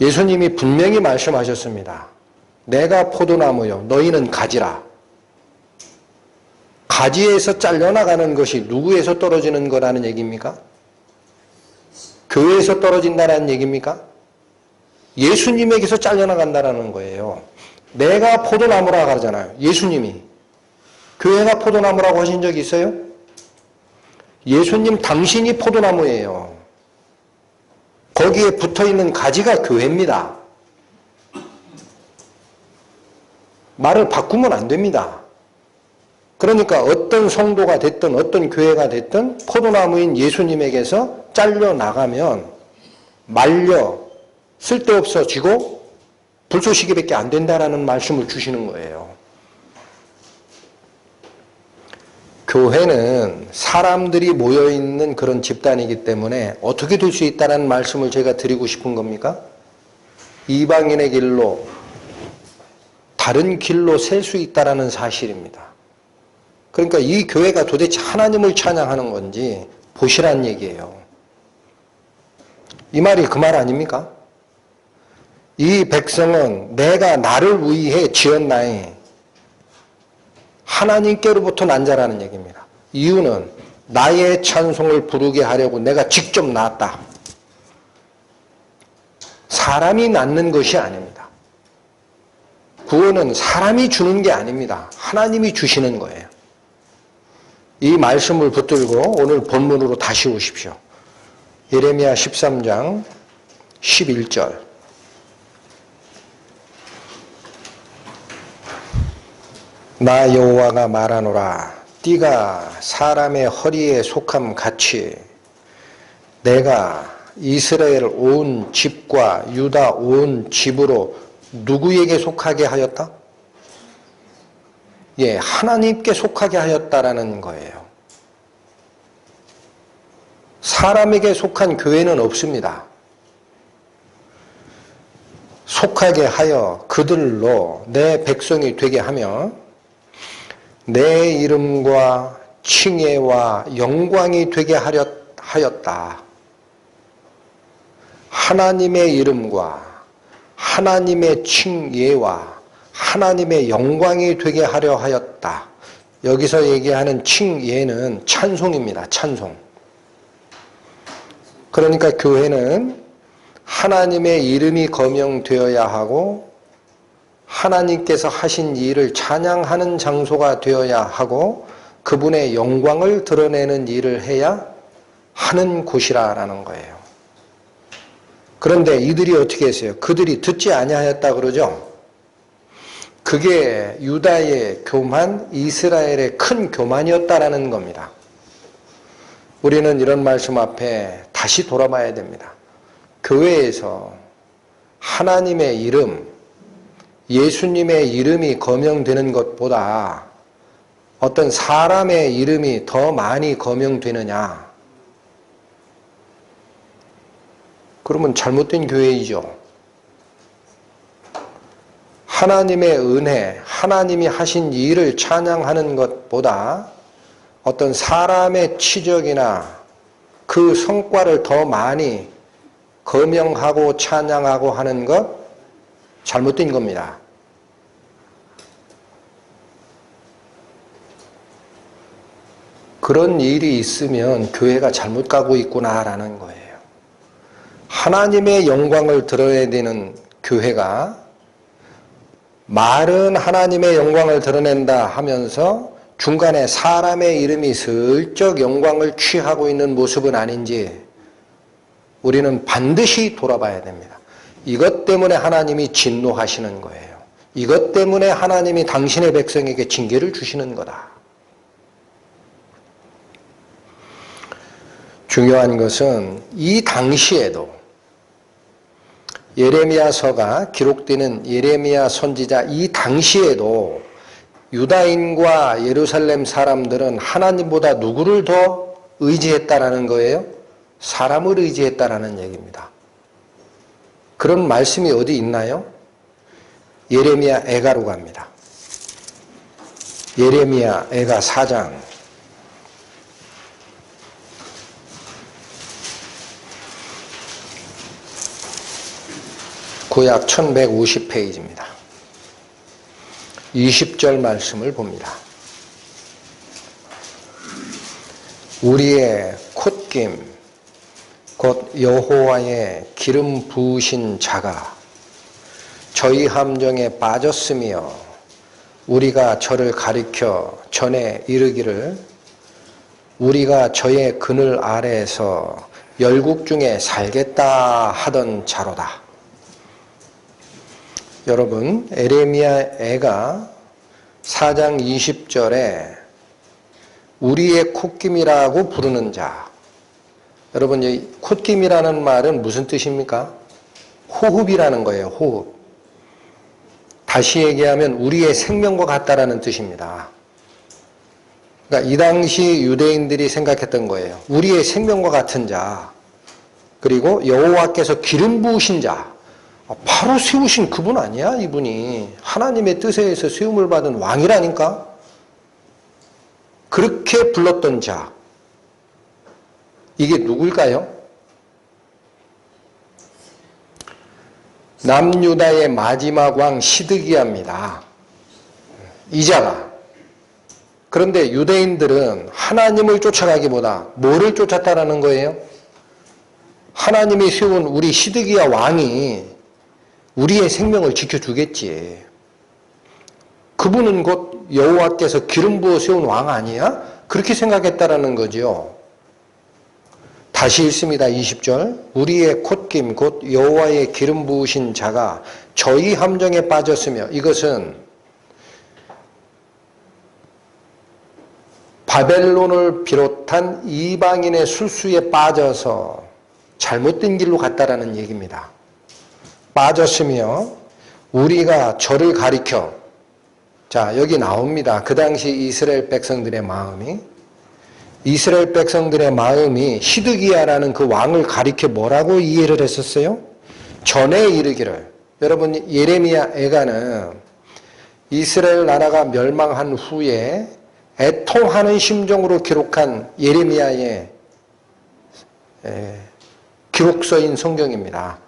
예수님이 분명히 말씀하셨습니다. 내가 포도나무요, 너희는 가지라. 가지에서 잘려나가는 것이 누구에서 떨어지는 거라는 얘기입니까? 교회에서 떨어진다는 얘기입니까? 예수님에게서 잘려나간다는 거예요. 내가 포도나무라 그러잖아요. 예수님이. 교회가 포도나무라고 하신 적이 있어요? 예수님 당신이 포도나무예요. 거기에 붙어있는 가지가 교회입니다. 말을 바꾸면 안 됩니다. 그러니까 어떤 성도가 됐든 어떤 교회가 됐든 포도나무인 예수님에게서 잘려나가면 말려 쓸데없어지고 불쏘시개밖에 안 된다라는 말씀을 주시는 거예요. 교회는 사람들이 모여있는 그런 집단이기 때문에 어떻게 될 수 있다는 말씀을 제가 드리고 싶은 겁니까? 이방인의 길로 다른 길로 셀 수 있다는 사실입니다. 그러니까 이 교회가 도대체 하나님을 찬양하는 건지 보시란 얘기예요. 이 말이 그 말 아닙니까? 이 백성은 내가 나를 위해 지었나니 하나님께로부터 난 자라는 얘기입니다. 이유는 나의 찬송을 부르게 하려고 내가 직접 낳았다. 사람이 낳는 것이 아닙니다. 구원은 사람이 주는 게 아닙니다. 하나님이 주시는 거예요. 이 말씀을 붙들고 오늘 본문으로 다시 오십시오. 예레미야 13장 11절. 나 여호와가 말하노라. 띠가 사람의 허리에 속함 같이 내가 이스라엘 온 집과 유다 온 집으로 누구에게 속하게 하였다? 예, 하나님께 속하게 하였다라는 거예요. 사람에게 속한 교회는 없습니다. 속하게 하여 그들로 내 백성이 되게 하며 내 이름과 칭예와 영광이 되게 하였다. 하나님의 이름과 하나님의 칭예와 하나님의 영광이 되게 하려 하였다. 여기서 얘기하는 칭예는 찬송입니다. 찬송. 그러니까 교회는 하나님의 이름이 거명되어야 하고 하나님께서 하신 일을 찬양하는 장소가 되어야 하고 그분의 영광을 드러내는 일을 해야 하는 곳이라는 거예요. 그런데 이들이 어떻게 했어요? 그들이 듣지 아니하였다 그러죠? 그게 유다의 교만, 이스라엘의 큰 교만이었다라는 겁니다. 우리는 이런 말씀 앞에 다시 돌아봐야 됩니다. 교회에서 하나님의 이름, 예수님의 이름이 거명되는 것보다 어떤 사람의 이름이 더 많이 거명되느냐? 그러면 잘못된 교회이죠. 하나님의 은혜, 하나님이 하신 일을 찬양하는 것보다 어떤 사람의 치적이나 그 성과를 더 많이 거명하고 찬양하고 하는 것 잘못된 겁니다. 그런 일이 있으면 교회가 잘못 가고 있구나라는 거예요. 하나님의 영광을 드러내야 되는 교회가 말은 하나님의 영광을 드러낸다 하면서 중간에 사람의 이름이 슬쩍 영광을 취하고 있는 모습은 아닌지 우리는 반드시 돌아봐야 됩니다. 이것 때문에 하나님이 진노하시는 거예요. 이것 때문에 하나님이 당신의 백성에게 징계를 주시는 거다. 중요한 것은 이 당시에도 예레미야서가 기록되는 예레미야 선지자 이 당시에도 유다인과 예루살렘 사람들은 하나님보다 누구를 더 의지했다라는 거예요? 사람을 의지했다라는 얘기입니다. 그런 말씀이 어디 있나요? 예레미야 애가로 갑니다. 예레미야 애가 4장 구약 1150페이지입니다. 20절 말씀을 봅니다. 우리의 콧김 곧 여호와의 기름 부으신 자가 저희 함정에 빠졌으며 우리가 저를 가리켜 전에 이르기를 우리가 저의 그늘 아래에서 열국 중에 살겠다 하던 자로다. 여러분, 예레미야 애가 4장 20절에 우리의 콧김이라고 부르는 자. 여러분, 이 콧김이라는 말은 무슨 뜻입니까? 호흡이라는 거예요. 호흡. 다시 얘기하면 우리의 생명과 같다라는 뜻입니다. 그러니까 이 당시 유대인들이 생각했던 거예요. 우리의 생명과 같은 자, 그리고 여호와께서 기름 부으신 자, 바로 세우신 그분 아니야? 이분이 하나님의 뜻에 의해서 세움을 받은 왕이라니까? 그렇게 불렀던 자, 이게 누굴까요? 남유다의 마지막 왕 시드기야입니다. 이 자가. 그런데 유대인들은 하나님을 쫓아가기보다 뭐를 쫓았다라는 거예요? 하나님이 세운 우리 시드기야 왕이 우리의 생명을 지켜주겠지. 그분은 곧 여호와께서 기름 부어 세운 왕 아니야? 그렇게 생각했다라는 거죠. 다시 읽습니다. 20절. 우리의 콧김 곧 여호와의 기름 부으신 자가 저희 함정에 빠졌으며, 이것은 바벨론을 비롯한 이방인의 술수에 빠져서 잘못된 길로 갔다라는 얘기입니다. 빠졌으며 우리가 저를 가리켜, 자 여기 나옵니다. 그 당시 이스라엘 백성들의 마음이 시드기야라는 그 왕을 가리켜 뭐라고 이해를 했었어요? 전에 이르기를. 여러분, 예레미야 애가는 이스라엘 나라가 멸망한 후에 애통하는 심정으로 기록한 예레미야의 기록서인 성경입니다.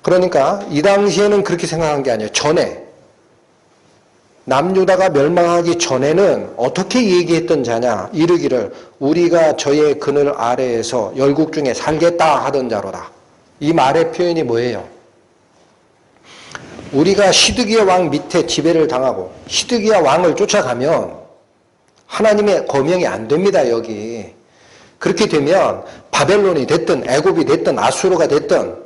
그러니까 이 당시에는 그렇게 생각한 게 아니에요. 전에 남유다가 멸망하기 전에는 어떻게 얘기했던 자냐? 이르기를 우리가 저의 그늘 아래에서 열국 중에 살겠다 하던 자로다. 이 말의 표현이 뭐예요? 우리가 시드기야 왕 밑에 지배를 당하고 시드기야 왕을 쫓아가면 하나님의 거명이 안 됩니다. 여기. 그렇게 되면 바벨론이 됐든 애굽이 됐든 아수르가 됐든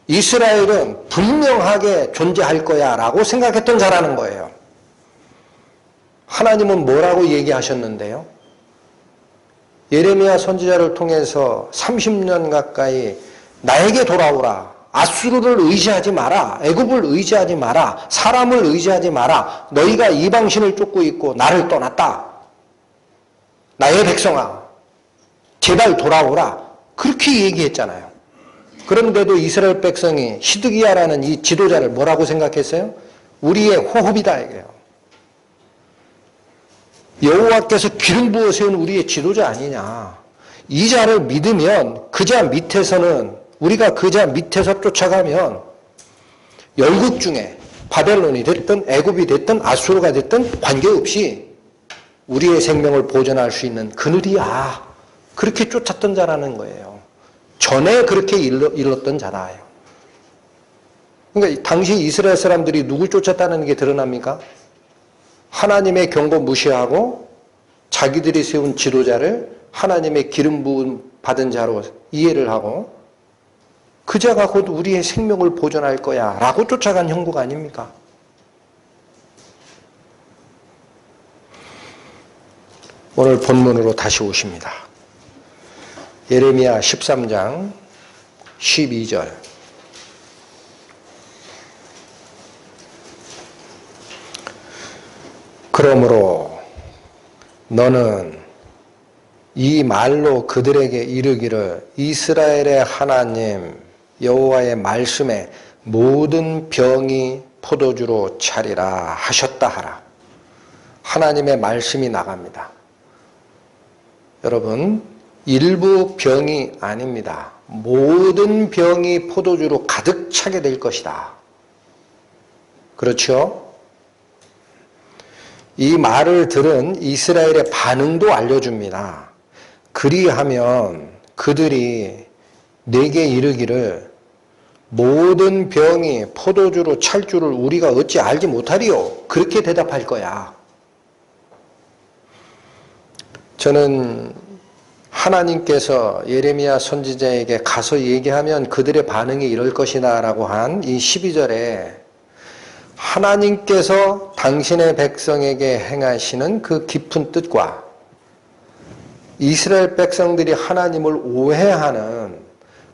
이스라엘은 분명하게 존재할 거야 라고 생각했던 자라는 거예요. 하나님은 뭐라고 얘기하셨는데요? 예레미야 선지자를 통해서 30년 가까이 나에게 돌아오라. 아수르를 의지하지 마라. 애굽을 의지하지 마라. 사람을 의지하지 마라. 너희가 이방신을 쫓고 있고 나를 떠났다. 나의 백성아, 제발 돌아오라. 그렇게 얘기했잖아요. 그런데도 이스라엘 백성이 시드기야라는 이 지도자를 뭐라고 생각했어요? 우리의 호흡이다 이게요. 여호와께서 기름 부어 세운 우리의 지도자 아니냐. 이 자를 믿으면 그 자 밑에서는, 우리가 그 자 밑에서 쫓아가면 열국 중에 바벨론이 됐든 애굽이 됐든 아수르가 됐든 관계없이 우리의 생명을 보존할 수 있는 그늘이야. 그렇게 쫓았던 자라는 거예요. 전에 그렇게 일렀던 자라요. 그러니까 당시 이스라엘 사람들이 누굴 쫓았다는 게 드러납니까? 하나님의 경고 무시하고 자기들이 세운 지도자를 하나님의 기름 부음 받은 자로 이해를 하고 그 자가 곧 우리의 생명을 보존할 거야 라고 쫓아간 형국 아닙니까? 오늘 본문으로 다시 오십니다. 예레미야 13장 12절. 그러므로 너는 이 말로 그들에게 이르기를 이스라엘의 하나님 여호와의 말씀에 모든 병이 포도주로 차리라 하셨다 하라. 하나님의 말씀이 나갑니다. 여러분, 일부 병이 아닙니다. 모든 병이 포도주로 가득 차게 될 것이다. 그렇죠? 이 말을 들은 이스라엘의 반응도 알려줍니다. 그리하면 그들이 내게 이르기를 모든 병이 포도주로 찰 줄을 우리가 어찌 알지 못하리요? 그렇게 대답할 거야. 저는 하나님께서 예레미야 선지자에게 가서 얘기하면 그들의 반응이 이럴 것이다 라고 한 이 12절에 하나님께서 당신의 백성에게 행하시는 그 깊은 뜻과 이스라엘 백성들이 하나님을 오해하는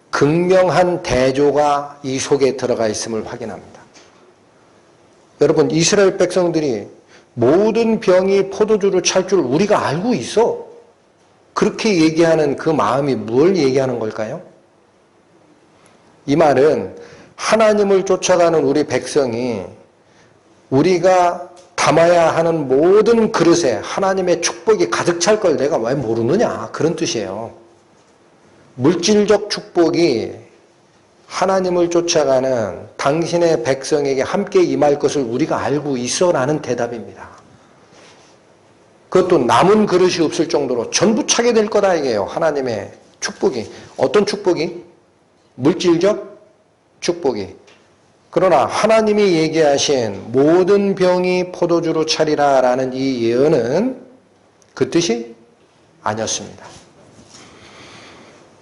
극명한 대조가 이 속에 들어가 있음을 확인합니다. 여러분, 이스라엘 백성들이 모든 병이 포도주로 찰 줄 우리가 알고 있어. 그렇게 얘기하는 그 마음이 뭘 얘기하는 걸까요? 이 말은 하나님을 쫓아가는 우리 백성이 우리가 담아야 하는 모든 그릇에 하나님의 축복이 가득 찰 걸 내가 왜 모르느냐, 그런 뜻이에요. 물질적 축복이 하나님을 쫓아가는 당신의 백성에게 함께 임할 것을 우리가 알고 있어라는 대답입니다. 그것도 남은 그릇이 없을 정도로 전부 차게 될 거다 이게요. 하나님의 축복이. 어떤 축복이? 물질적 축복이. 그러나 하나님이 얘기하신 모든 병이 포도주로 차리라 라는 이 예언은 그 뜻이 아니었습니다.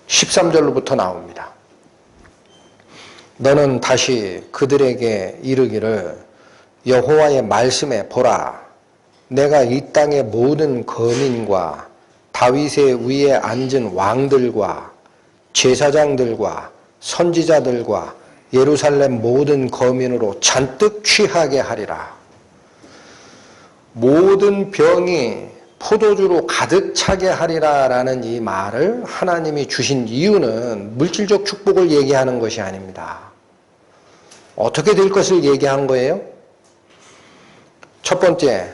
13절로부터 나옵니다. 너는 다시 그들에게 이르기를 여호와의 말씀에 보라. 내가 이 땅의 모든 거민과 다윗의 위에 앉은 왕들과 제사장들과 선지자들과 예루살렘 모든 거민으로 잔뜩 취하게 하리라. 모든 병이 포도주로 가득 차게 하리라 라는 이 말을 하나님이 주신 이유는 물질적 축복을 얘기하는 것이 아닙니다. 어떻게 될 것을 얘기한 거예요? 첫 번째,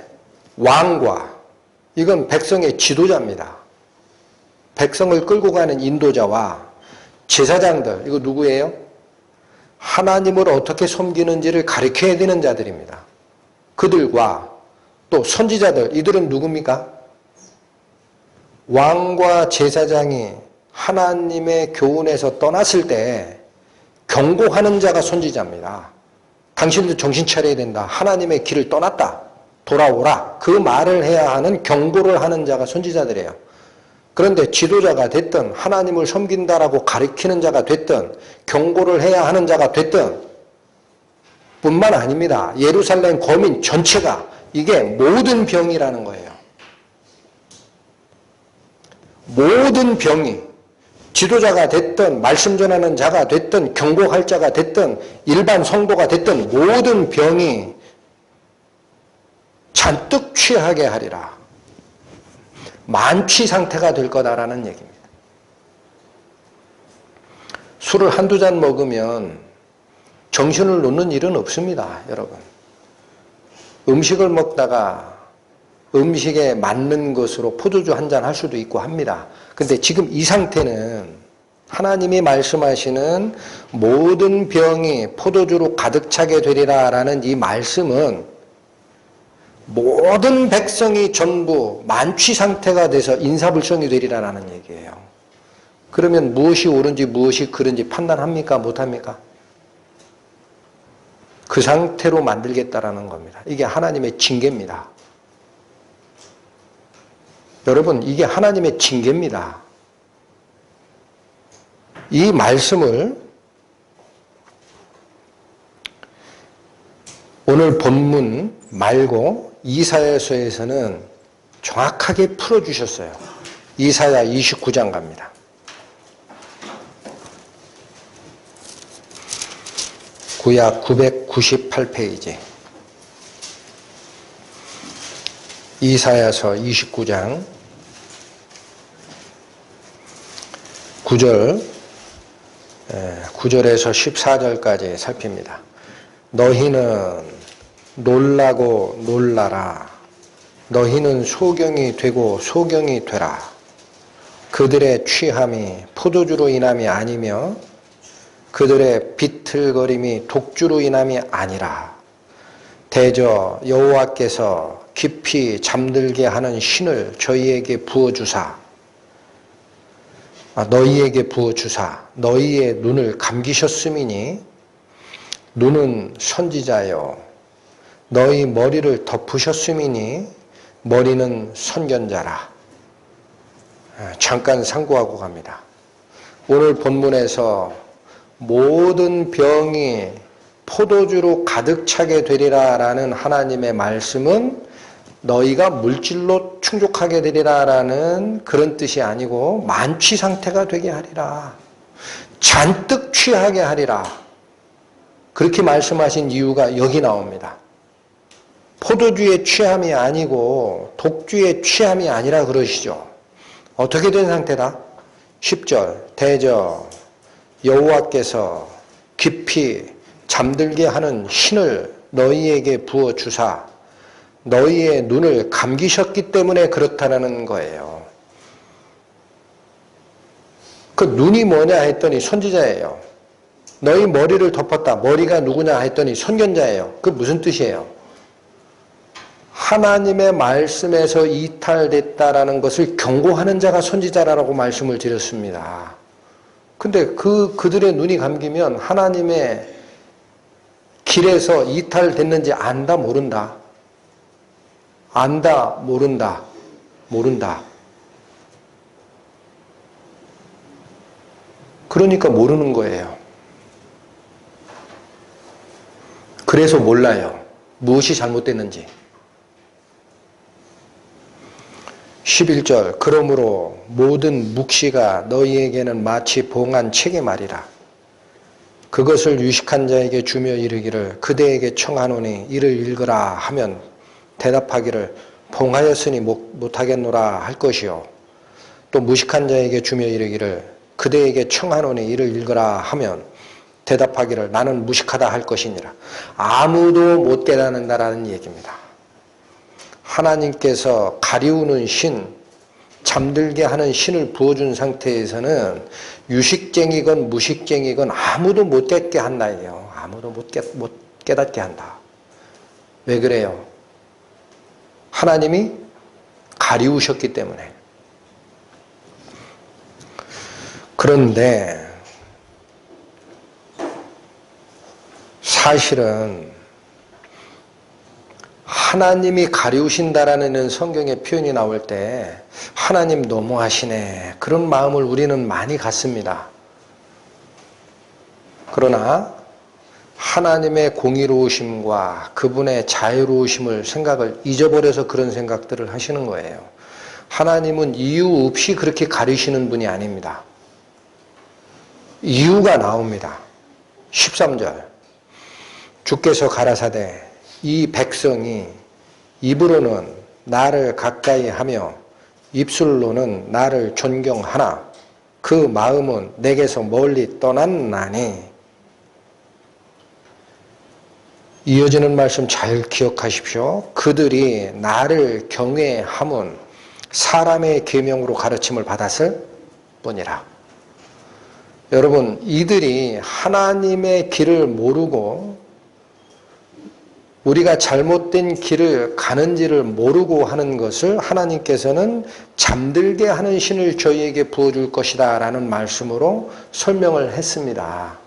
왕과, 이건 백성의 지도자입니다. 백성을 끌고 가는 인도자와 제사장들, 이거 누구예요? 하나님을 어떻게 섬기는지를 가르쳐야 되는 자들입니다. 그들과 또 선지자들, 이들은 누굽니까? 왕과 제사장이 하나님의 교훈에서 떠났을 때 경고하는 자가 선지자입니다. 당신들 정신 차려야 된다. 하나님의 길을 떠났다. 돌아오라. 그 말을 해야 하는 경고를 하는 자가 선지자들이에요. 그런데 지도자가 됐든 하나님을 섬긴다라고 가르치는 자가 됐든 경고를 해야 하는 자가 됐든 뿐만 아닙니다. 예루살렘 거민 전체가 이게 모든 병이라는 거예요. 모든 병이 지도자가 됐든 말씀 전하는 자가 됐든 경고할 자가 됐든 일반 성도가 됐든 모든 병이 잔뜩 취하게 하리라. 만취 상태가 될 거다라는 얘기입니다. 술을 한두 잔 먹으면 정신을 놓는 일은 없습니다, 여러분. 음식을 먹다가 음식에 맞는 것으로 포도주 한 잔 할 수도 있고 합니다. 근데 지금 이 상태는 하나님이 말씀하시는 모든 병이 포도주로 가득 차게 되리라 라는 이 말씀은 모든 백성이 전부 만취 상태가 돼서 인사불성이 되리라는 얘기예요. 그러면 무엇이 옳은지 무엇이 그른지 판단합니까? 못합니까? 그 상태로 만들겠다라는 겁니다. 이게 하나님의 징계입니다. 여러분, 이게 하나님의 징계입니다. 이 말씀을 오늘 본문 말고 이사야서에서는 정확하게 풀어주셨어요. 이사야 29장 갑니다. 구약 998페이지. 이사야서 29장 9절에서 14절까지 살핍니다. 너희는 놀라고 놀라라. 너희는 소경이 되고 소경이 되라. 그들의 취함이 포도주로 인함이 아니며 그들의 비틀거림이 독주로 인함이 아니라 대저 여호와께서 깊이 잠들게 하는 신을 너희에게 부어주사 너희의 눈을 감기셨음이니 눈은 선지자요 너희 머리를 덮으셨음이니 머리는 선견자라. 잠깐 상고하고 갑니다. 오늘 본문에서 모든 병이 포도주로 가득 차게 되리라 라는 하나님의 말씀은 너희가 물질로 충족하게 되리라 라는 그런 뜻이 아니고 만취 상태가 되게 하리라. 잔뜩 취하게 하리라. 그렇게 말씀하신 이유가 여기 나옵니다. 포도주의 취함이 아니고 독주의 취함이 아니라 그러시죠. 어떻게 된 상태다? 10절 대저 여호와께서 깊이 잠들게 하는 신을 너희에게 부어주사 너희의 눈을 감기셨기 때문에 그렇다는 거예요. 그 눈이 뭐냐 했더니 선지자예요. 너희 머리를 덮었다. 머리가 누구냐 했더니 선견자예요. 그 무슨 뜻이에요? 하나님의 말씀에서 이탈됐다라는 것을 경고하는 자가 선지자라고 말씀을 드렸습니다. 근데 그들의 눈이 감기면 하나님의 길에서 이탈됐는지 안다, 모른다. 안다, 모른다. 모른다. 그러니까 모르는 거예요. 그래서 몰라요. 무엇이 잘못됐는지. 11절 그러므로 모든 묵시가 너희에게는 마치 봉한 책의 말이라. 그것을 유식한 자에게 주며 이르기를 그대에게 청하노니 이를 읽으라 하면 대답하기를 봉하였으니 못하겠노라 할 것이요. 또 무식한 자에게 주며 이르기를 그대에게 청하노니 이를 읽으라 하면 대답하기를 나는 무식하다 할 것이니라. 아무도 못 깨닫는다라는 얘기입니다. 하나님께서 가리우는 신, 잠들게 하는 신을 부어준 상태에서는 유식쟁이건 무식쟁이건 아무도 못 깨닫게 한다예요. 아무도 못 깨닫게 한다. 왜 그래요? 하나님이 가리우셨기 때문에. 그런데 사실은 하나님이 가리우신다라는 성경의 표현이 나올 때 하나님 너무하시네 그런 마음을 우리는 많이 갖습니다. 그러나 하나님의 공의로우심과 그분의 자유로우심을 생각을 잊어버려서 그런 생각들을 하시는 거예요. 하나님은 이유 없이 그렇게 가리시는 분이 아닙니다. 이유가 나옵니다. 13절 주께서 가라사대 이 백성이 입으로는 나를 가까이 하며 입술로는 나를 존경하나 그 마음은 내게서 멀리 떠났나니. 이어지는 말씀 잘 기억하십시오. 그들이 나를 경외함은 사람의 계명으로 가르침을 받았을 뿐이라. 여러분, 이들이 하나님의 길을 모르고 우리가 잘못된 길을 가는지를 모르고 하는 것을 하나님께서는 잠들게 하는 신을 저희에게 부어줄 것이다 라는 말씀으로 설명을 했습니다.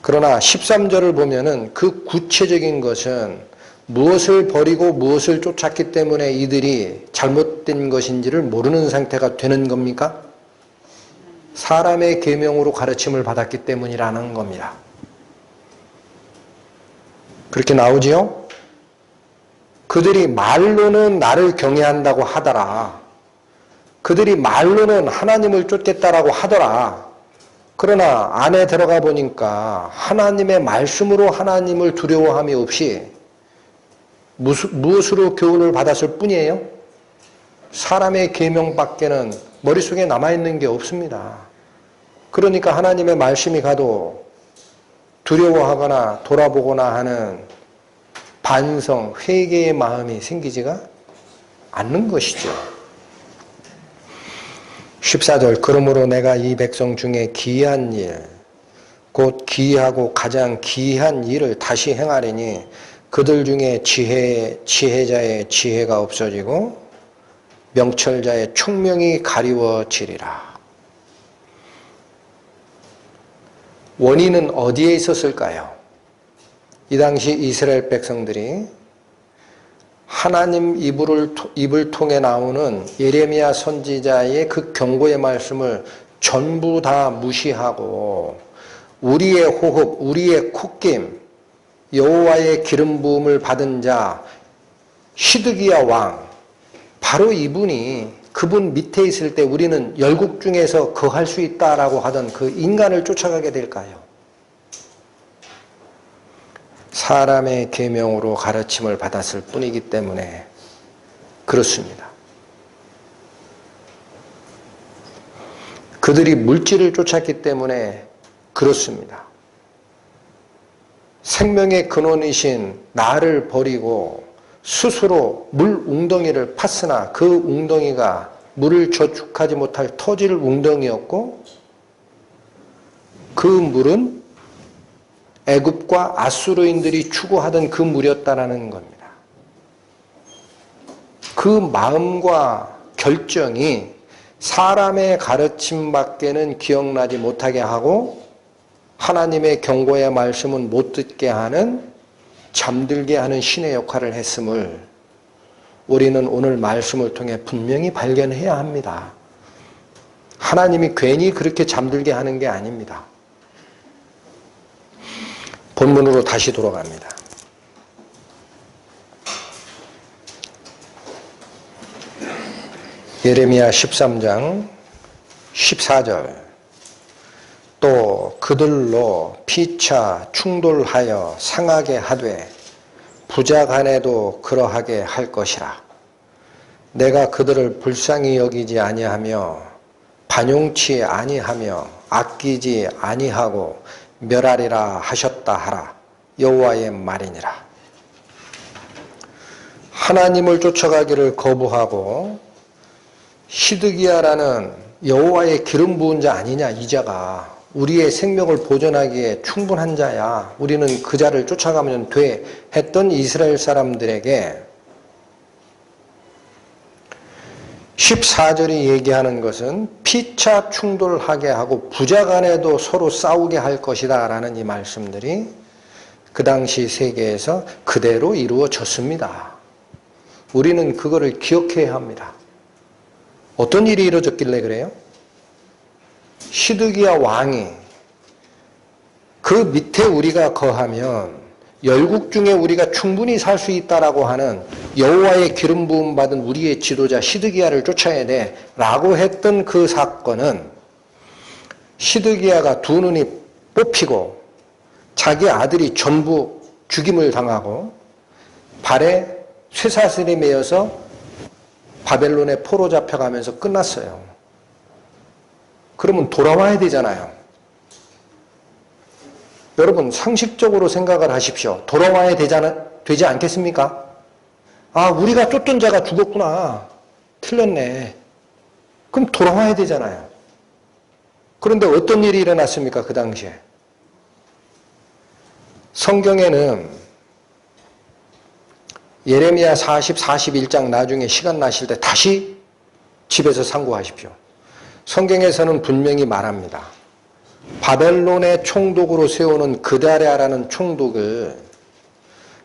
그러나 13절을 보면은 그 구체적인 것은 무엇을 버리고 무엇을 쫓았기 때문에 이들이 잘못된 것인지를 모르는 상태가 되는 겁니까? 사람의 계명으로 가르침을 받았기 때문이라는 겁니다. 그렇게 나오지요? 그들이 말로는 나를 경외한다고 하더라. 그들이 말로는 하나님을 쫓겠다라고 하더라. 그러나 안에 들어가 보니까 하나님의 말씀으로 하나님을 두려워함이 없이 무엇으로 교훈을 받았을 뿐이에요? 사람의 계명밖에는 머릿속에 남아있는 게 없습니다. 그러니까 하나님의 말씀이 가도 두려워하거나 돌아보거나 하는 반성, 회개의 마음이 생기지가 않는 것이죠. 14절, 그러므로 내가 이 백성 중에 기이한 일, 곧 기이하고 가장 기이한 일을 다시 행하리니 그들 중에 지혜자의 지혜가 없어지고 명철자의 총명이 가리워지리라. 원인은 어디에 있었을까요? 이 당시 이스라엘 백성들이 하나님 입을 통해 나오는 예레미야 선지자의 그 경고의 말씀을 전부 다 무시하고 우리의 호흡, 우리의 콧김, 여호와의 기름 부음을 받은 자 시드기야 왕, 바로 이분이 그분 밑에 있을 때 우리는 열국 중에서 거할 수 있다라고 하던 그 인간을 쫓아가게 될까요? 사람의 계명으로 가르침을 받았을 뿐이기 때문에 그렇습니다. 그들이 물질을 쫓았기 때문에 그렇습니다. 생명의 근원이신 나를 버리고 스스로 물 웅덩이를 팠으나 그 웅덩이가 물을 저축하지 못할 터질 웅덩이였고 그 물은 애굽과 아수르인들이 추구하던 그 물이었다라는 겁니다. 그 마음과 결정이 사람의 가르침밖에는 기억나지 못하게 하고 하나님의 경고의 말씀은 못 듣게 하는 잠들게 하는 신의 역할을 했음을 우리는 오늘 말씀을 통해 분명히 발견해야 합니다. 하나님이 괜히 그렇게 잠들게 하는 게 아닙니다. 본문으로 다시 돌아갑니다. 예레미야 13장 14절 또 그들로 피차 충돌하여 상하게 하되 부자 간에도 그러하게 할 것이라. 내가 그들을 불쌍히 여기지 아니하며 반용치 아니하며 아끼지 아니하고 멸하리라 하셨다 하라. 여호와의 말이니라. 하나님을 쫓아가기를 거부하고 시드기야라는 여호와의 기름 부은 자 아니냐, 이 자가 우리의 생명을 보존하기에 충분한 자야, 우리는 그 자를 쫓아가면 돼 했던 이스라엘 사람들에게 14절이 얘기하는 것은 피차 충돌하게 하고 부자 간에도 서로 싸우게 할 것이다 라는 이 말씀들이 그 당시 세계에서 그대로 이루어졌습니다. 우리는 그거를 기억해야 합니다. 어떤 일이 이루어졌길래 그래요? 시드기야 왕이 그 밑에 우리가 거하면 열국 중에 우리가 충분히 살 수 있다라고 하는 여호와의 기름 부음 받은 우리의 지도자 시드기야를 쫓아야 돼 라고 했던 그 사건은 시드기야가 두 눈이 뽑히고 자기 아들이 전부 죽임을 당하고 발에 쇠사슬이 매여서 바벨론에 포로 잡혀가면서 끝났어요. 그러면 돌아와야 되잖아요. 여러분 상식적으로 생각을 하십시오. 돌아와야 되지 않겠습니까? 아, 우리가 쫓던 자가 죽었구나. 틀렸네. 그럼 돌아와야 되잖아요. 그런데 어떤 일이 일어났습니까? 그 당시에. 성경에는 예레미야 40, 41장 나중에 시간 나실 때 다시 집에서 상고하십시오. 성경에서는 분명히 말합니다. 바벨론의 총독으로 세우는 그다랴라는 총독을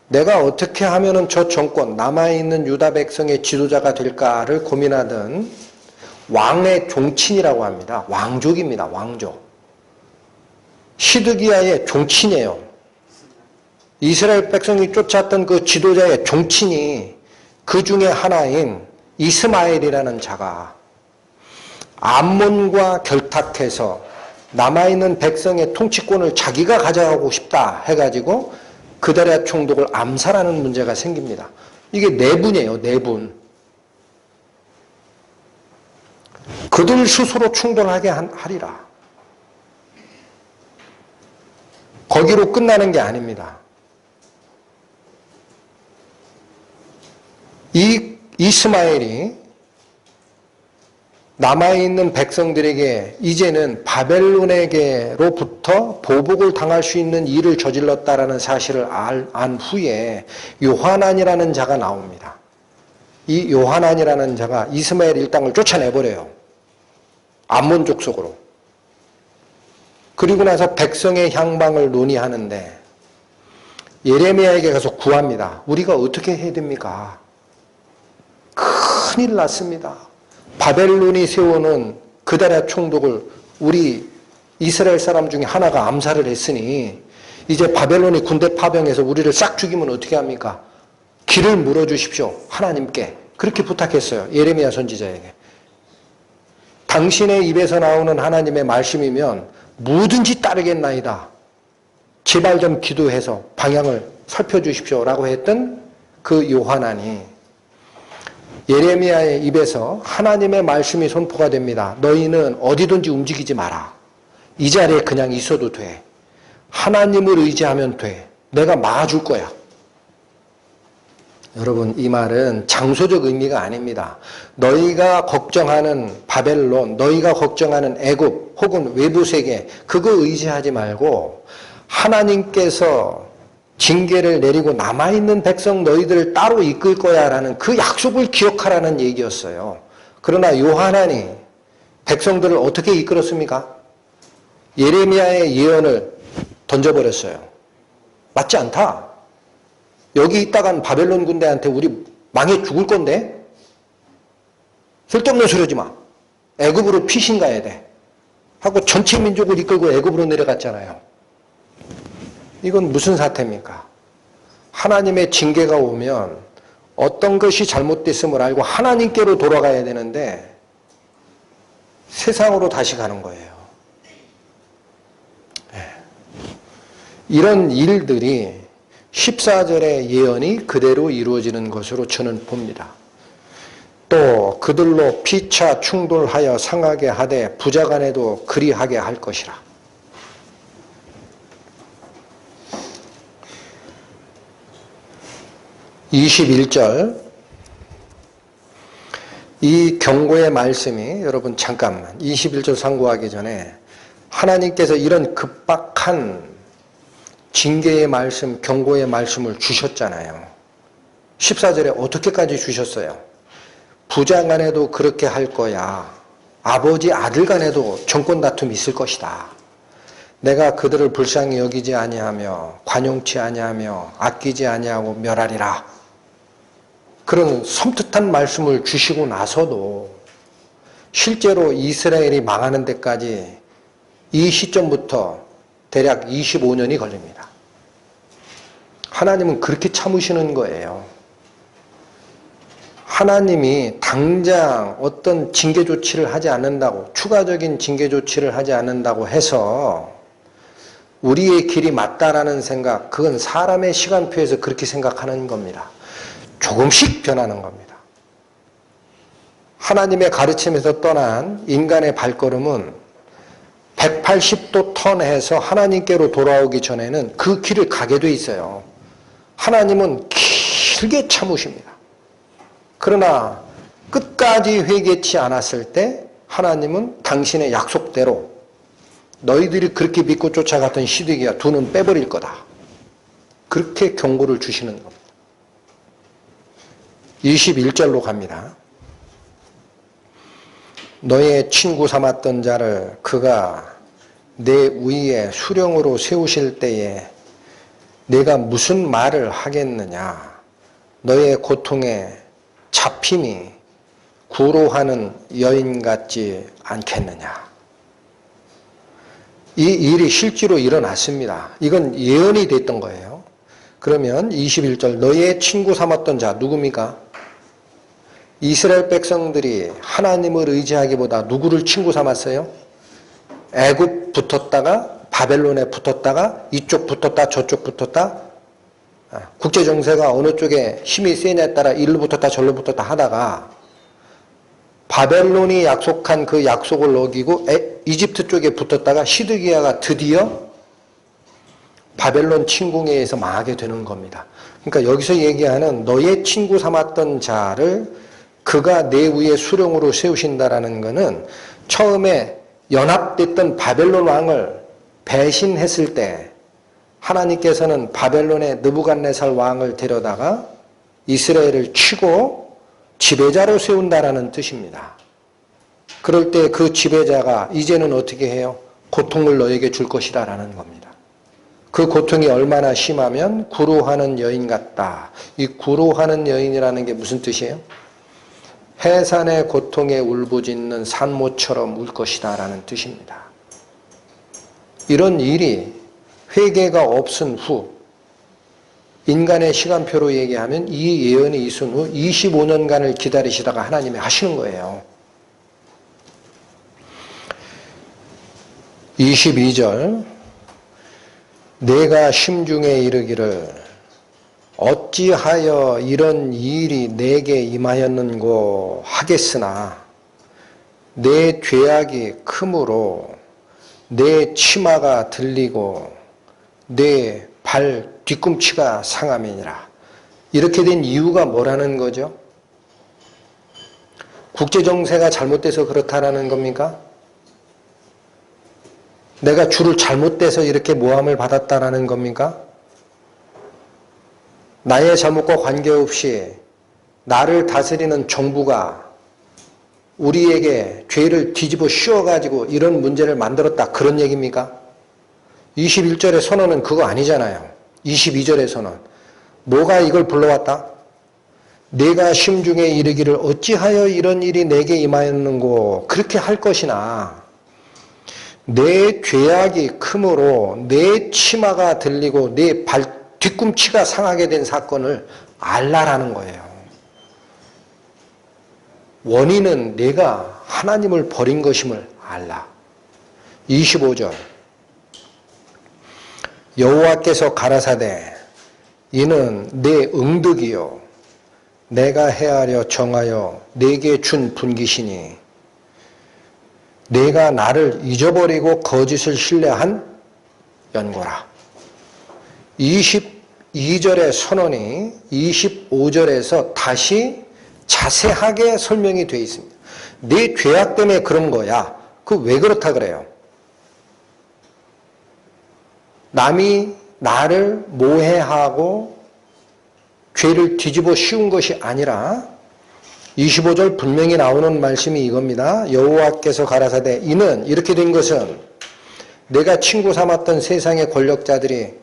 내가 어떻게 하면 저 정권, 남아있는 유다 백성의 지도자가 될까를 고민하던 왕의 종친이라고 합니다. 왕족입니다. 왕족. 시드기야의 종친이에요. 이스라엘 백성이 쫓았던 그 지도자의 종친이 그 중에 하나인 이스마엘이라는 자가 암몬과 결탁해서 남아있는 백성의 통치권을 자기가 가져가고 싶다 해가지고 그다랴 총독을 암살하는 문제가 생깁니다. 이게 내분이에요. 내분. 그들 스스로 충돌하게 하리라. 거기로 끝나는 게 아닙니다. 이 이스마엘이 남아있는 백성들에게 이제는 바벨론에게로부터 보복을 당할 수 있는 일을 저질렀다라는 사실을 안 후에 요하난이라는 자가 나옵니다. 이 요하난이라는 자가 이스마엘 일당을 쫓아내버려요. 암몬 족속으로. 그리고 나서 백성의 향방을 논의하는데 예레미야에게 가서 구합니다. 우리가 어떻게 해야 됩니까? 큰일 났습니다. 바벨론이 세우는 그다랴 총독을 우리 이스라엘 사람 중에 하나가 암살을 했으니 이제 바벨론이 군대 파병해서 우리를 싹 죽이면 어떻게 합니까? 길을 물어주십시오. 하나님께. 그렇게 부탁했어요. 예레미야 선지자에게. 당신의 입에서 나오는 하나님의 말씀이면 뭐든지 따르겠나이다. 제발 좀 기도해서 방향을 살펴주십시오. 라고 했던 그 요하난이 예레미야의 입에서 하나님의 말씀이 선포가 됩니다. 너희는 어디든지 움직이지 마라. 이 자리에 그냥 있어도 돼. 하나님을 의지하면 돼. 내가 막아줄 거야. 여러분, 이 말은 장소적 의미가 아닙니다. 너희가 걱정하는 바벨론, 너희가 걱정하는 애굽 혹은 외부 세계, 그거 의지하지 말고 하나님께서 징계를 내리고 남아있는 백성 너희들을 따로 이끌 거야 라는 그 약속을 기억하라는 얘기였어요. 그러나 요하난이 백성들을 어떻게 이끌었습니까? 예레미야의 예언을 던져버렸어요. 맞지 않다. 여기 있다간 바벨론 군대한테 우리 망해 죽을 건데? 쓸데없는 소리 하지 마. 애굽으로 피신 가야 돼. 하고 전체 민족을 이끌고 애굽으로 내려갔잖아요. 이건 무슨 사태입니까? 하나님의 징계가 오면 어떤 것이 잘못됐음을 알고 하나님께로 돌아가야 되는데 세상으로 다시 가는 거예요. 이런 일들이 14절의 예언이 그대로 이루어지는 것으로 저는 봅니다. 또 그들로 피차 충돌하여 상하게 하되 부자간에도 그리하게 할 것이라. 21절 이 경고의 말씀이 여러분 잠깐만 21절 상고하기 전에 하나님께서 이런 급박한 징계의 말씀, 경고의 말씀을 주셨잖아요. 14절에 어떻게까지 주셨어요? 부자 간에도 그렇게 할 거야. 아버지 아들 간에도 정권 다툼이 있을 것이다. 내가 그들을 불쌍히 여기지 아니하며 관용치 아니하며 아끼지 아니하고 멸하리라. 그런 섬뜩한 말씀을 주시고 나서도 실제로 이스라엘이 망하는 데까지 이 시점부터 대략 25년이 걸립니다. 하나님은 그렇게 참으시는 거예요. 하나님이 당장 어떤 징계 조치를 하지 않는다고, 추가적인 징계 조치를 하지 않는다고 해서 우리의 길이 맞다라는 생각, 그건 사람의 시간표에서 그렇게 생각하는 겁니다. 조금씩 변하는 겁니다. 하나님의 가르침에서 떠난 인간의 발걸음은 180도 턴해서 하나님께로 돌아오기 전에는 그 길을 가게 돼 있어요. 하나님은 길게 참으십니다. 그러나 끝까지 회개치 않았을 때 하나님은 당신의 약속대로 너희들이 그렇게 믿고 쫓아갔던 시드기야 두 눈 빼버릴 거다. 그렇게 경고를 주시는 겁니다. 21절로 갑니다. 너의 친구 삼았던 자를 그가 내 위에 수령으로 세우실 때에 내가 무슨 말을 하겠느냐. 너의 고통에 잡힘이 구로하는 여인 같지 않겠느냐. 이 일이 실제로 일어났습니다. 이건 예언이 됐던 거예요. 그러면 21절 너의 친구 삼았던 자 누굽니까? 이스라엘 백성들이 하나님을 의지하기보다 누구를 친구 삼았어요? 애굽 붙었다가 바벨론에 붙었다가 이쪽 붙었다 저쪽 붙었다 국제정세가 어느 쪽에 힘이 세냐에 따라 일로 붙었다 절로 붙었다 하다가 바벨론이 약속한 그 약속을 어기고 이집트 쪽에 붙었다가 시드기야가 드디어 바벨론 침공에 의해서 망하게 되는 겁니다. 그러니까 여기서 얘기하는 너의 친구 삼았던 자를 그가 내 위에 수령으로 세우신다라는 것은 처음에 연합됐던 바벨론 왕을 배신했을 때 하나님께서는 바벨론의 느부갓네살 왕을 데려다가 이스라엘을 치고 지배자로 세운다라는 뜻입니다. 그럴 때 그 지배자가 이제는 어떻게 해요? 고통을 너에게 줄 것이라는 겁니다. 그 고통이 얼마나 심하면 구로하는 여인 같다. 이 구로하는 여인이라는 게 무슨 뜻이에요? 해산의 고통에 울부짖는 산모처럼 울 것이다 라는 뜻입니다. 이런 일이 회개가 없은 후 인간의 시간표로 얘기하면 이 예언이 있은 후 25년간을 기다리시다가 하나님이 하시는 거예요. 22절 내가 심중에 이르기를 어찌하여 이런 일이 내게 임하였는고 하겠으나 내 죄악이 크므로 내 치마가 들리고 내 발 뒤꿈치가 상함이니라. 이렇게 된 이유가 뭐라는 거죠? 국제정세가 잘못돼서 그렇다라는 겁니까? 내가 주를 잘못돼서 이렇게 모함을 받았다라는 겁니까? 나의 잘못과 관계없이 나를 다스리는 정부가 우리에게 죄를 뒤집어 씌워가지고 이런 문제를 만들었다 그런 얘기입니까? 21절의 선언은 그거 아니잖아요. 22절의 선언. 뭐가 이걸 불러왔다? 내가 심중에 이르기를 어찌하여 이런 일이 내게 임하였는고 그렇게 할 것이나 내 죄악이 크므로 내 치마가 들리고 내 발 뒤꿈치가 상하게 된 사건을 알라라는 거예요. 원인은 내가 하나님을 버린 것임을 알라. 25절 여호와께서 가라사대 이는 내 응득이요 내가 헤아려 정하여 내게 준 분기시니 내가 나를 잊어버리고 거짓을 신뢰한 연고라. 22절의 선언이 25절에서 다시 자세하게 설명이 되어 있습니다. 내 죄악 때문에 그런 거야. 그 왜 그렇다 그래요? 남이 나를 모해하고 죄를 뒤집어 씌운 것이 아니라 25절 분명히 나오는 말씀이 이겁니다. 여호와께서 가라사대 이는 이렇게 된 것은 내가 친구 삼았던 세상의 권력자들이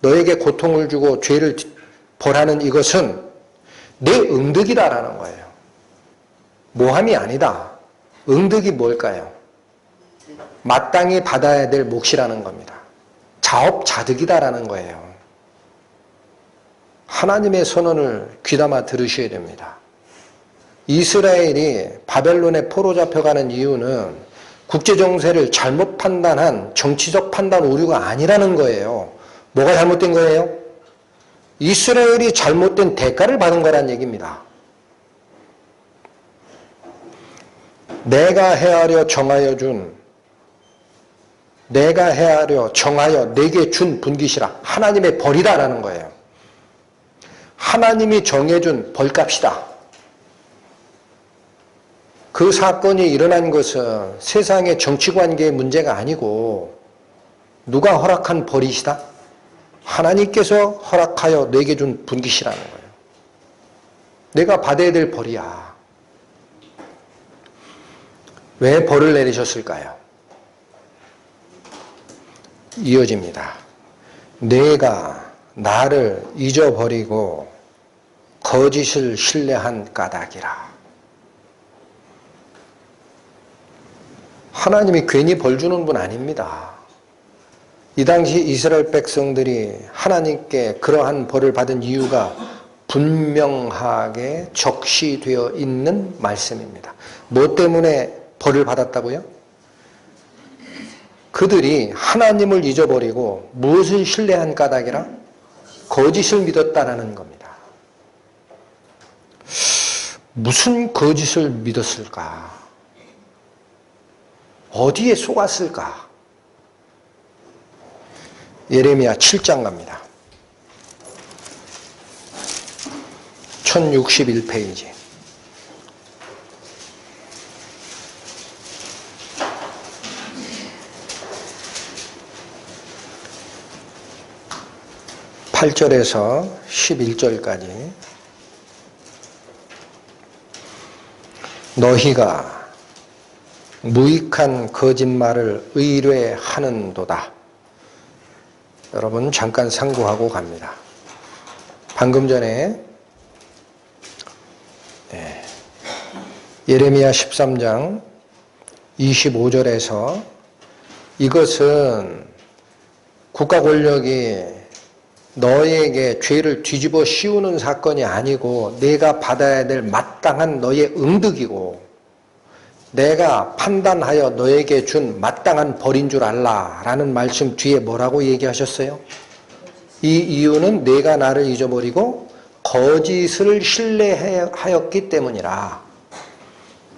너에게 고통을 주고 죄를 벌하는 이것은 내 응득이다라는 거예요. 모함이 아니다. 응득이 뭘까요? 마땅히 받아야 될 몫이라는 겁니다. 자업자득이다라는 거예요. 하나님의 선언을 귀담아 들으셔야 됩니다. 이스라엘이 바벨론에 포로 잡혀가는 이유는 국제정세를 잘못 판단한 정치적 판단 오류가 아니라는 거예요. 뭐가 잘못된 거예요? 이스라엘이 잘못된 대가를 받은 거란 얘기입니다. 내가 헤아려 정하여 내게 준 분깃이라 하나님의 벌이다라는 거예요. 하나님이 정해준 벌값이다. 그 사건이 일어난 것은 세상의 정치관계의 문제가 아니고 누가 허락한 벌이시다? 하나님께서 허락하여 내게 준 분깃이라는 거예요. 내가 받아야 될 벌이야. 왜 벌을 내리셨을까요? 이어집니다. 내가 나를 잊어버리고 거짓을 신뢰한 까닭이라. 하나님이 괜히 벌 주는 분 아닙니다. 이 당시 이스라엘 백성들이 하나님께 그러한 벌을 받은 이유가 분명하게 적시되어 있는 말씀입니다. 뭐 때문에 벌을 받았다고요? 그들이 하나님을 잊어버리고 무엇을 신뢰한 까닭이라? 거짓을 믿었다라는 겁니다. 무슨 거짓을 믿었을까? 어디에 속았을까? 예레미야 7장 갑니다. 1061페이지. (8절에서) (11절까지) 너희가 무익한 거짓말을 의뢰하는도다. 여러분 잠깐 상고하고 갑니다. 방금 전에 예레미야 13장 25절에서 이것은 국가 권력이 너에게 죄를 뒤집어 씌우는 사건이 아니고 내가 받아야 될 마땅한 너의 응득이고 내가 판단하여 너에게 준 마땅한 벌인 줄 알라 라는 말씀 뒤에 뭐라고 얘기하셨어요? 이 이유는 내가 나를 잊어버리고 거짓을 신뢰하였기 때문이라.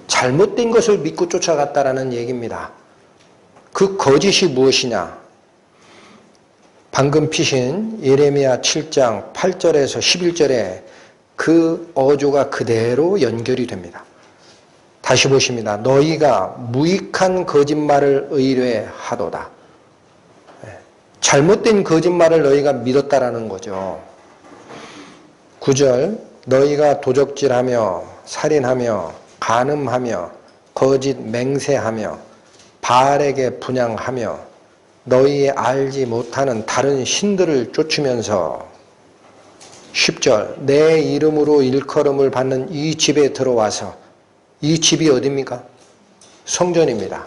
잘못된 것을 믿고 쫓아갔다라는 얘기입니다. 그 거짓이 무엇이냐? 방금 피신 예레미야 7장 8절에서 11절에 그 어조가 그대로 연결이 됩니다. 다시 보십니다. 너희가 무익한 거짓말을 의뢰하도다. 잘못된 거짓말을 너희가 믿었다라는 거죠. 9절 너희가 도적질하며 살인하며 간음하며 거짓 맹세하며 바알에게 분향하며 너희 알지 못하는 다른 신들을 쫓으면서 10절 내 이름으로 일컬음을 받는 이 집에 들어와서 이 집이 어디입니까? 성전입니다.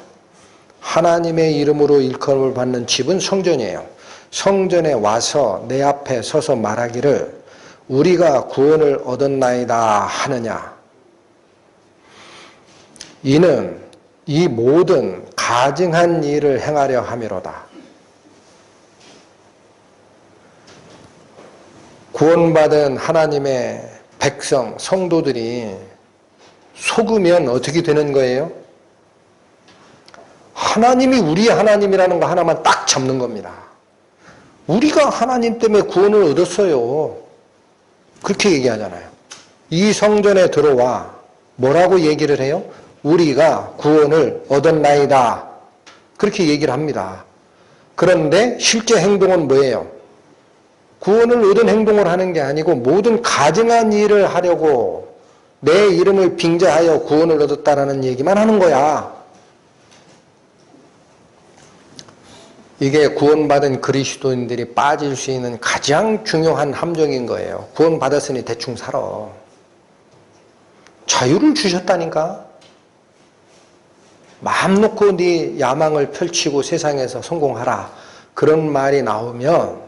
하나님의 이름으로 일컬음을 받는 집은 성전이에요. 성전에 와서 내 앞에 서서 말하기를 우리가 구원을 얻었나이다 하느냐. 이는 이 모든 가증한 일을 행하려 함이로다. 구원받은 하나님의 백성, 성도들이 속으면 어떻게 되는 거예요? 하나님이 우리의 하나님이라는 거 하나만 딱 잡는 겁니다. 우리가 하나님 때문에 구원을 얻었어요. 그렇게 얘기하잖아요. 이 성전에 들어와 뭐라고 얘기를 해요? 우리가 구원을 얻었나이다. 그렇게 얘기를 합니다. 그런데 실제 행동은 뭐예요? 구원을 얻은 행동을 하는 게 아니고 모든 가증한 일을 하려고 내 이름을 빙자하여 구원을 얻었다라는 얘기만 하는 거야. 이게 구원받은 그리스도인들이 빠질 수 있는 가장 중요한 함정인 거예요. 구원받았으니 대충 살아. 자유를 주셨다니까. 마음 놓고 네 야망을 펼치고 세상에서 성공하라. 그런 말이 나오면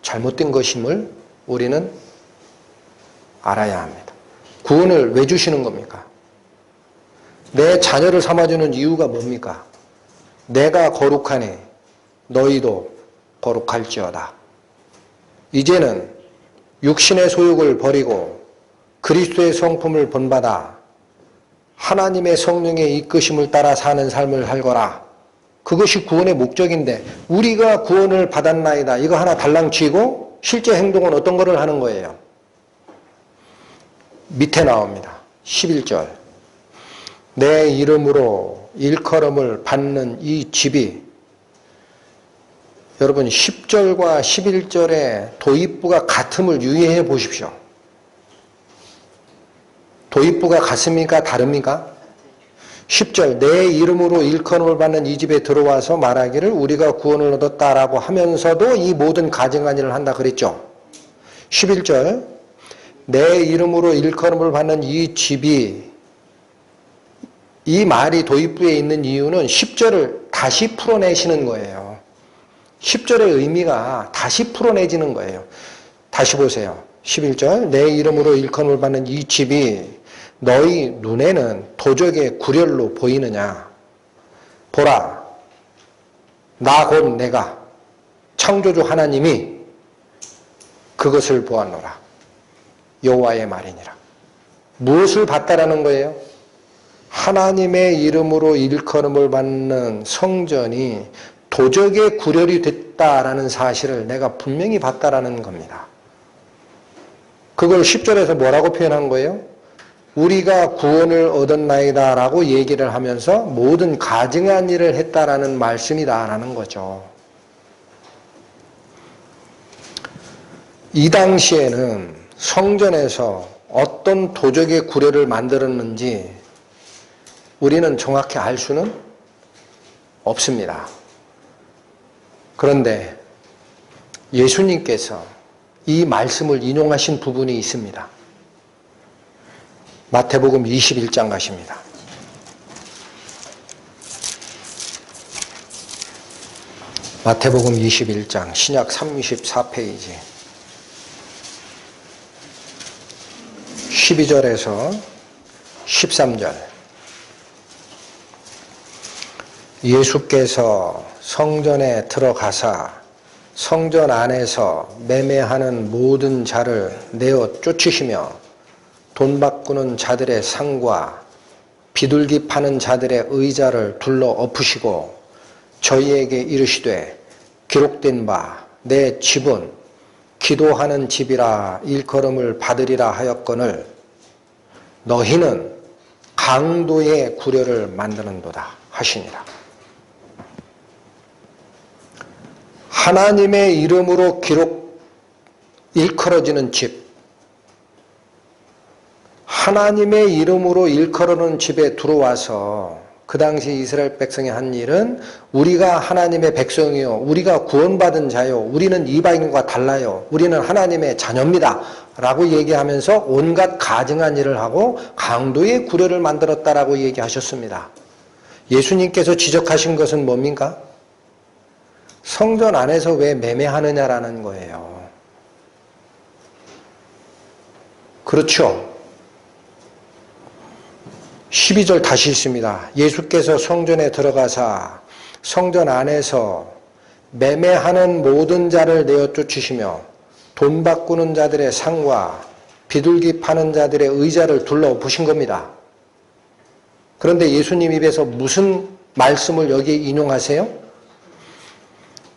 잘못된 것임을 우리는 알아야 합니다. 구원을 왜 주시는 겁니까? 내 자녀를 삼아주는 이유가 뭡니까? 내가 거룩하니 너희도 거룩할지어다. 이제는 육신의 소욕을 버리고 그리스도의 성품을 본받아 하나님의 성령의 이끄심을 따라 사는 삶을 살거라. 그것이 구원의 목적인데 우리가 구원을 받았나이다. 이거 하나 달랑치고 실제 행동은 어떤 거를 하는 거예요? 밑에 나옵니다. 11절 내 이름으로 일컬음을 받는 이 집이 여러분 10절과 11절의 도입부가 같음을 유의해 보십시오. 도입부가 같습니까? 다릅니까? 10절 내 이름으로 일컬음을 받는 이 집에 들어와서 말하기를 우리가 구원을 얻었다라고 하면서도 이 모든 가증한 일을 한다 그랬죠. 11절 내 이름으로 일컬음을 받는 이 집이 이 말이 도입부에 있는 이유는 10절을 다시 풀어내시는 거예요. 10절의 의미가 다시 풀어내지는 거예요. 다시 보세요. 11절 내 이름으로 일컬음을 받는 이 집이 너희 눈에는 도적의 구렬로 보이느냐? 보라, 나 곧 내가 창조주 하나님이 그것을 보았노라. 여호와의 말이니라. 무엇을 봤다라는 거예요? 하나님의 이름으로 일컬음을 받는 성전이 도적의 구렬이 됐다라는 사실을 내가 분명히 봤다라는 겁니다. 그걸 10절에서 뭐라고 표현한 거예요? 우리가 구원을 얻었나이다 라고 얘기를 하면서 모든 가증한 일을 했다라는 말씀이다라는 거죠. 이 당시에는 성전에서 어떤 도적의 구례를 만들었는지 우리는 정확히 알 수는 없습니다. 그런데 예수님께서 이 말씀을 인용하신 부분이 있습니다. 마태복음 21장 가십니다. 마태복음 21장 신약 34페이지 12절에서 13절. 예수께서 성전에 들어가사 성전 안에서 매매하는 모든 자를 내어 쫓으시며 돈 바꾸는 자들의 상과 비둘기 파는 자들의 의자를 둘러 엎으시고 저희에게 이르시되 기록된 바 내 집은 기도하는 집이라 일컬음을 받으리라 하였거늘 너희는 강도의 구려를 만드는도다 하시니라. 하나님의 이름으로 일컬어지는 집, 하나님의 이름으로 일컬어는 집에 들어와서 그 당시 이스라엘 백성이 한 일은 우리가 하나님의 백성이요, 우리가 구원받은 자요, 우리는 이방인과 달라요, 우리는 하나님의 자녀입니다 라고 얘기하면서 온갖 가증한 일을 하고 강도의 구려를 만들었다라고 얘기하셨습니다. 예수님께서 지적하신 것은 뭡니까? 성전 안에서 왜 매매하느냐라는 거예요. 그렇죠. 12절 다시 읽습니다. 예수께서 성전에 들어가사 성전 안에서 매매하는 모든 자를 내어 쫓으시며 돈 바꾸는 자들의 상과 비둘기 파는 자들의 의자를 둘러 엎으신 겁니다. 그런데 예수님 입에서 무슨 말씀을 여기에 인용하세요?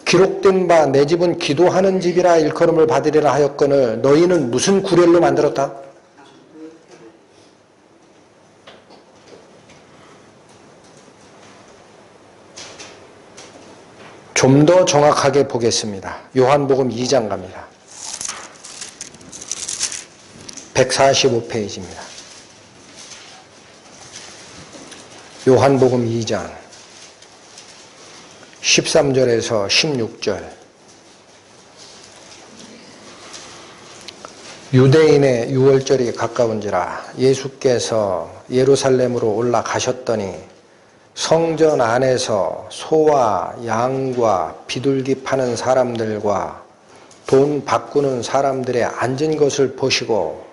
기록된 바 내 집은 기도하는 집이라 일컬음을 받으리라 하였거늘 너희는 무슨 구렬로 만들었다? 좀 더 정확하게 보겠습니다. 요한복음 2장 갑니다. 145페이지입니다. 요한복음 2장 13절에서 16절. 유대인의 유월절이 가까운지라 예수께서 예루살렘으로 올라가셨더니 성전 안에서 소와 양과 비둘기 파는 사람들과 돈 바꾸는 사람들의 앉은 것을 보시고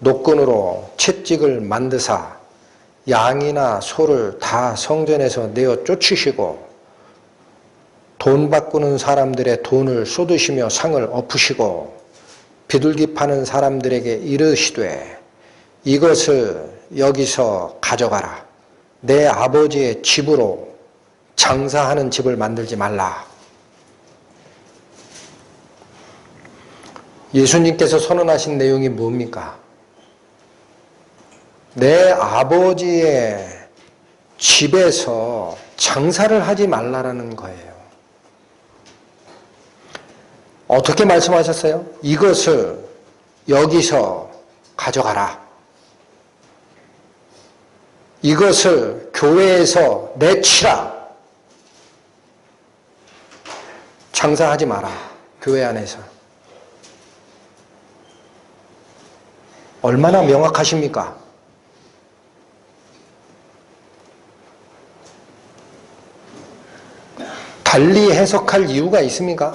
노끈으로 채찍을 만드사 양이나 소를 다 성전에서 내어 쫓으시고 돈 바꾸는 사람들의 돈을 쏟으시며 상을 엎으시고 비둘기 파는 사람들에게 이르시되 이것을 여기서 가져가라. 내 아버지의 집으로 장사하는 집을 만들지 말라. 예수님께서 선언하신 내용이 뭡니까? 내 아버지의 집에서 장사를 하지 말라라는 거예요. 어떻게 말씀하셨어요? 이것을 여기서 가져가라. 이것을 교회에서 내치라. 장사하지 마라. 교회 안에서. 얼마나 명확하십니까? 달리 해석할 이유가 있습니까?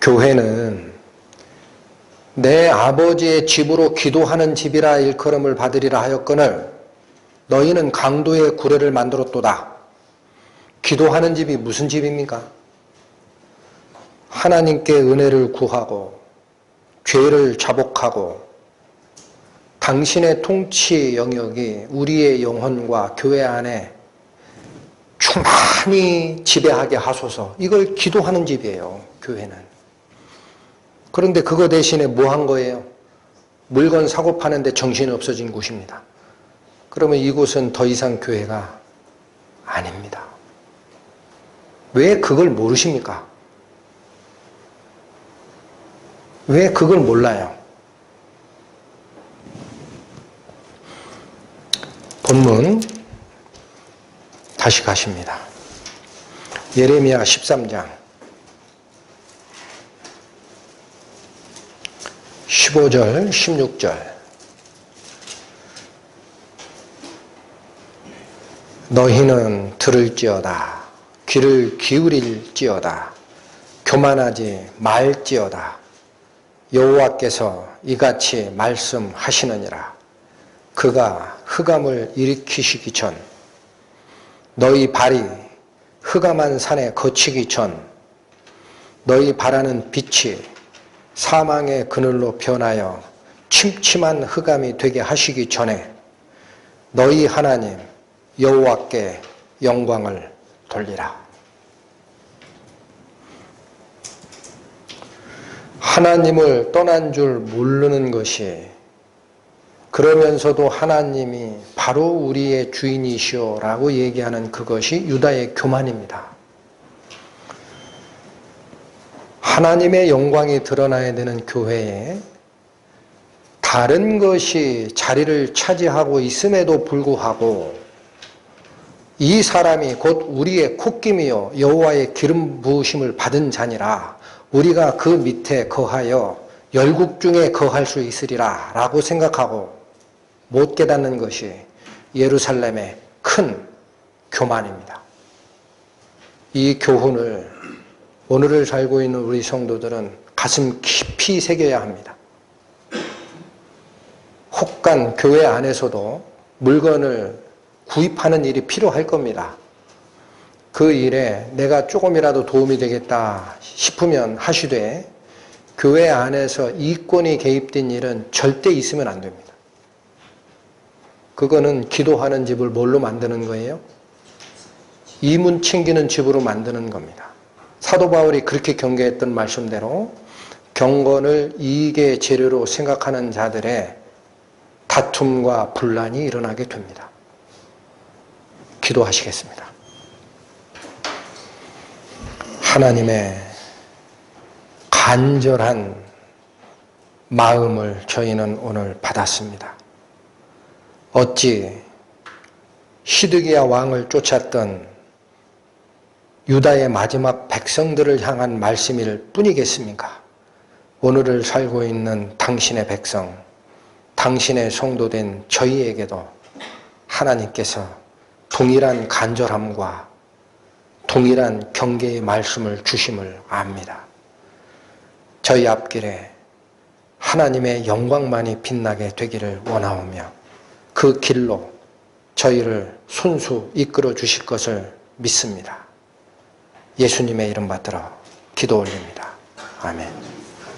교회는 내 아버지의 집으로 기도하는 집이라 일컬음을 받으리라 하였거늘 너희는 강도의 구례를 만들었도다. 기도하는 집이 무슨 집입니까? 하나님께 은혜를 구하고 죄를 자복하고 당신의 통치 영역이 우리의 영혼과 교회 안에 충만히 지배하게 하소서. 이걸 기도하는 집이에요, 교회는. 그런데 그거 대신에 뭐 한 거예요? 물건 사고 파는데 정신이 없어진 곳입니다. 그러면 이곳은 더 이상 교회가 아닙니다. 왜 그걸 모르십니까? 왜 그걸 몰라요? 본문 다시 가십니다. 예레미야 13장 15절 16절 너희는 들을지어다 귀를 기울일지어다 교만하지 말지어다 여호와께서 이같이 말씀하시느니라 그가 흑암을 일으키시기 전 너희 발이 흑암한 산에 거치기 전 너희 바라는 빛이 사망의 그늘로 변하여 침침한 흑암이 되게 하시기 전에 너희 하나님 여호와께 영광을 돌리라. 하나님을 떠난 줄 모르는 것이 그러면서도 하나님이 바로 우리의 주인이시오라고 얘기하는 그것이 유다의 교만입니다. 하나님의 영광이 드러나야 되는 교회에 다른 것이 자리를 차지하고 있음에도 불구하고 이 사람이 곧 우리의 콧김이요 여호와의 기름 부으심을 받은 자니라 우리가 그 밑에 거하여 열국 중에 거할 수 있으리라 라고 생각하고 못 깨닫는 것이 예루살렘의 큰 교만입니다. 이 교훈을 오늘을 살고 있는 우리 성도들은 가슴 깊이 새겨야 합니다. 혹간 교회 안에서도 물건을 구입하는 일이 필요할 겁니다. 그 일에 내가 조금이라도 도움이 되겠다 싶으면 하시되 교회 안에서 이권이 개입된 일은 절대 있으면 안 됩니다. 그거는 기도하는 집을 뭘로 만드는 거예요? 이문 챙기는 집으로 만드는 겁니다. 사도 바울이 그렇게 경계했던 말씀대로 경건을 이익의 재료로 생각하는 자들의 다툼과 분란이 일어나게 됩니다. 기도하시겠습니다. 하나님의 간절한 마음을 저희는 오늘 받았습니다. 어찌 시드기야 왕을 쫓았던 유다의 마지막 백성들을 향한 말씀일 뿐이겠습니까? 오늘을 살고 있는 당신의 백성, 당신의 성도된 저희에게도 하나님께서 동일한 간절함과 동일한 경계의 말씀을 주심을 압니다. 저희 앞길에 하나님의 영광만이 빛나게 되기를 원하오며 그 길로 저희를 손수 이끌어 주실 것을 믿습니다. 예수님의 이름 받들어 기도 올립니다. 아멘.